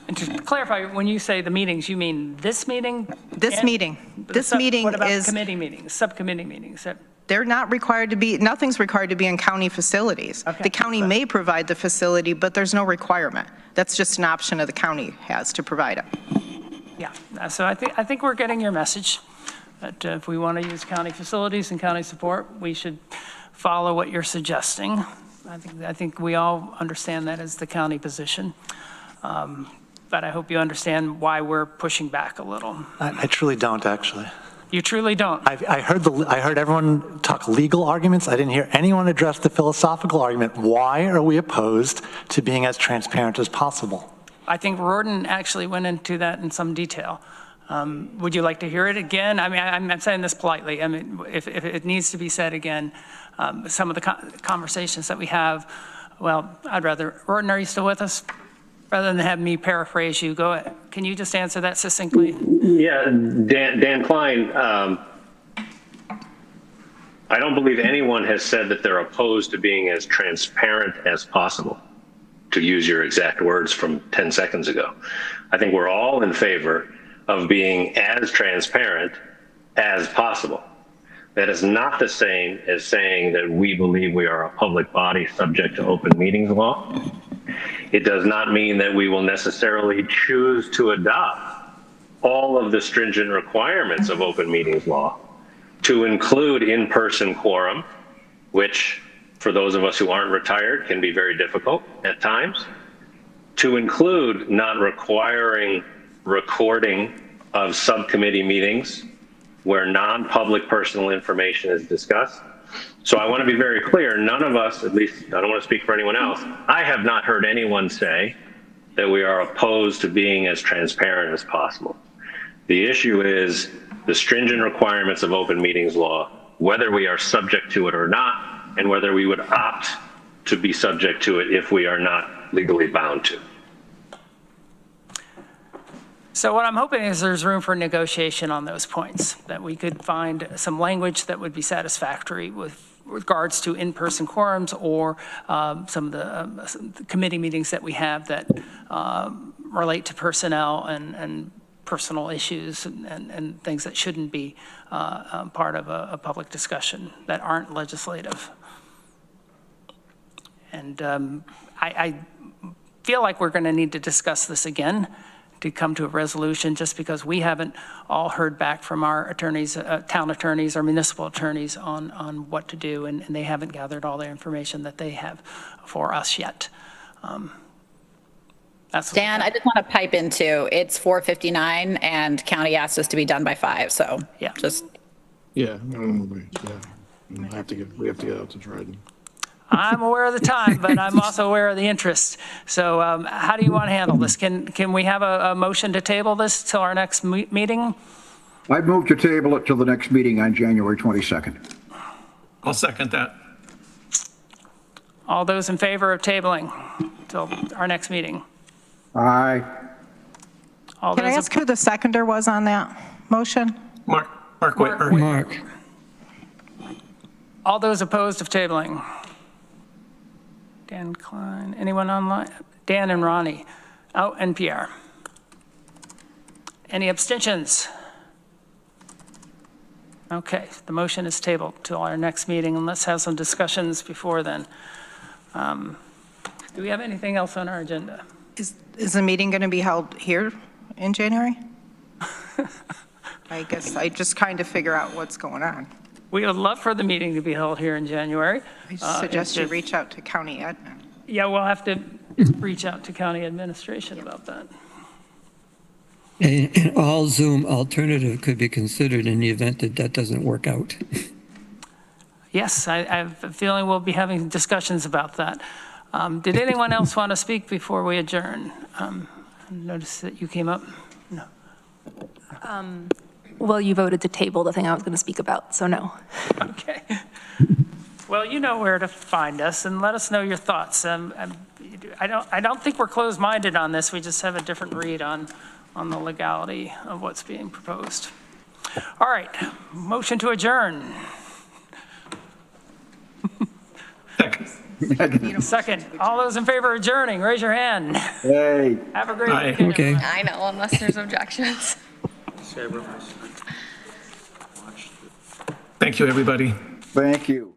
And to clarify, when you say the meetings, you mean this meeting? This meeting. This meeting What about is, committee meetings, subcommittee meetings? they're not required to be, nothing's required to be in county facilities. Okay. The county may provide the facility, but there's no requirement. That's just an option that the county has to provide it. Yeah, so I think we're getting your message, that if we want to use county facilities and county support, we should follow what you're suggesting. I think we all understand that as the county position. But I hope you understand why we're pushing back a little. I truly don't, actually. You truly don't. I heard everyone talk legal arguments. I didn't hear anyone address the philosophical argument. Why are we opposed to being as transparent as possible? I think Rorden actually went into that in some detail. Would you like to hear it again? I mean, I'm saying this politely. I mean, if it needs to be said again, some of the conversations that we have, well, I'd rather, Rorden, are you still with us? Rather than have me paraphrase you, go ahead. Can you just answer that succinctly? Yeah, Dan Klein, I don't believe anyone has said that they're opposed to being as transparent as possible, to use your exact words from 10 seconds ago. I think we're all in favor of being as transparent as possible. That is not the same as saying that we believe we are a public body subject to open meetings law. It does not mean that we will necessarily choose to adopt all of the stringent requirements of open meetings law, to include in-person quorum, which for those of us who aren't retired can be very difficult at times, to include not requiring recording of subcommittee meetings where non-public personal information is discussed, So I want to be very clear, none of us, at least I don't want to speak for anyone else, I have not heard anyone say that we are opposed to being as transparent as possible. The issue is the stringent requirements of open meetings law, whether we are subject to it or not, and whether we would opt to be subject to it if we are not legally bound to. So what I'm hoping is there's room for negotiation on those points, that we could find some language that would be satisfactory with regards to in-person quorums or some of the committee meetings that we have that relate to personnel and personal issues and things that shouldn't be part of a public discussion that aren't legislative. And I feel like we're going to need to discuss this again to come to a resolution, just because we haven't all heard back from our attorneys, town attorneys or municipal attorneys on what to do, and they haven't gathered all the information that they have for us yet. Dan, I just want to pipe in too. It's 4:59 and county asked us to be done by 5. So yeah, we have to get out to Dryden. I'm aware of the time, but I'm also aware of the interest. So how do you want to handle this? Can we have a motion to table this till our next meeting? I'd move to table it till the next meeting on January 22nd. I'll second that. All those in favor of tabling till our next meeting? Aye. Can I ask who the seconder was on that motion? Mark Whitmer. Mark. All those opposed of tabling? Dan Klein, anyone online? Dan and Ronnie. Oh, and Pierre. Any abstentions? Okay, the motion is tabled till our next meeting, and let's have some discussions before then. Do we have anything else on our agenda? Is the meeting going to be held here in January? I guess I just kind of figure out what's going on. We would love for the meeting to be held here in January. I suggest you reach out to county admin. Yeah, we'll have to reach out to county administration about that. An all Zoom alternative could be considered in the event that that doesn't work out. Yes, I have a feeling we'll be having discussions about that. Did anyone else want to speak before we adjourn? I noticed that you came up. No. Well, you voted to table the thing I was going to speak about, so no. Okay. Well, you know where to find us, and let us know your thoughts. I don't think we're closed-minded on this. We just have a different read on the legality of what's being proposed. All right, motion to adjourn. Second. All those in favor of adjourning, raise your hand. Hey. Have a great weekend. Okay. I know, unless there's objections. Thank you, everybody. Thank you.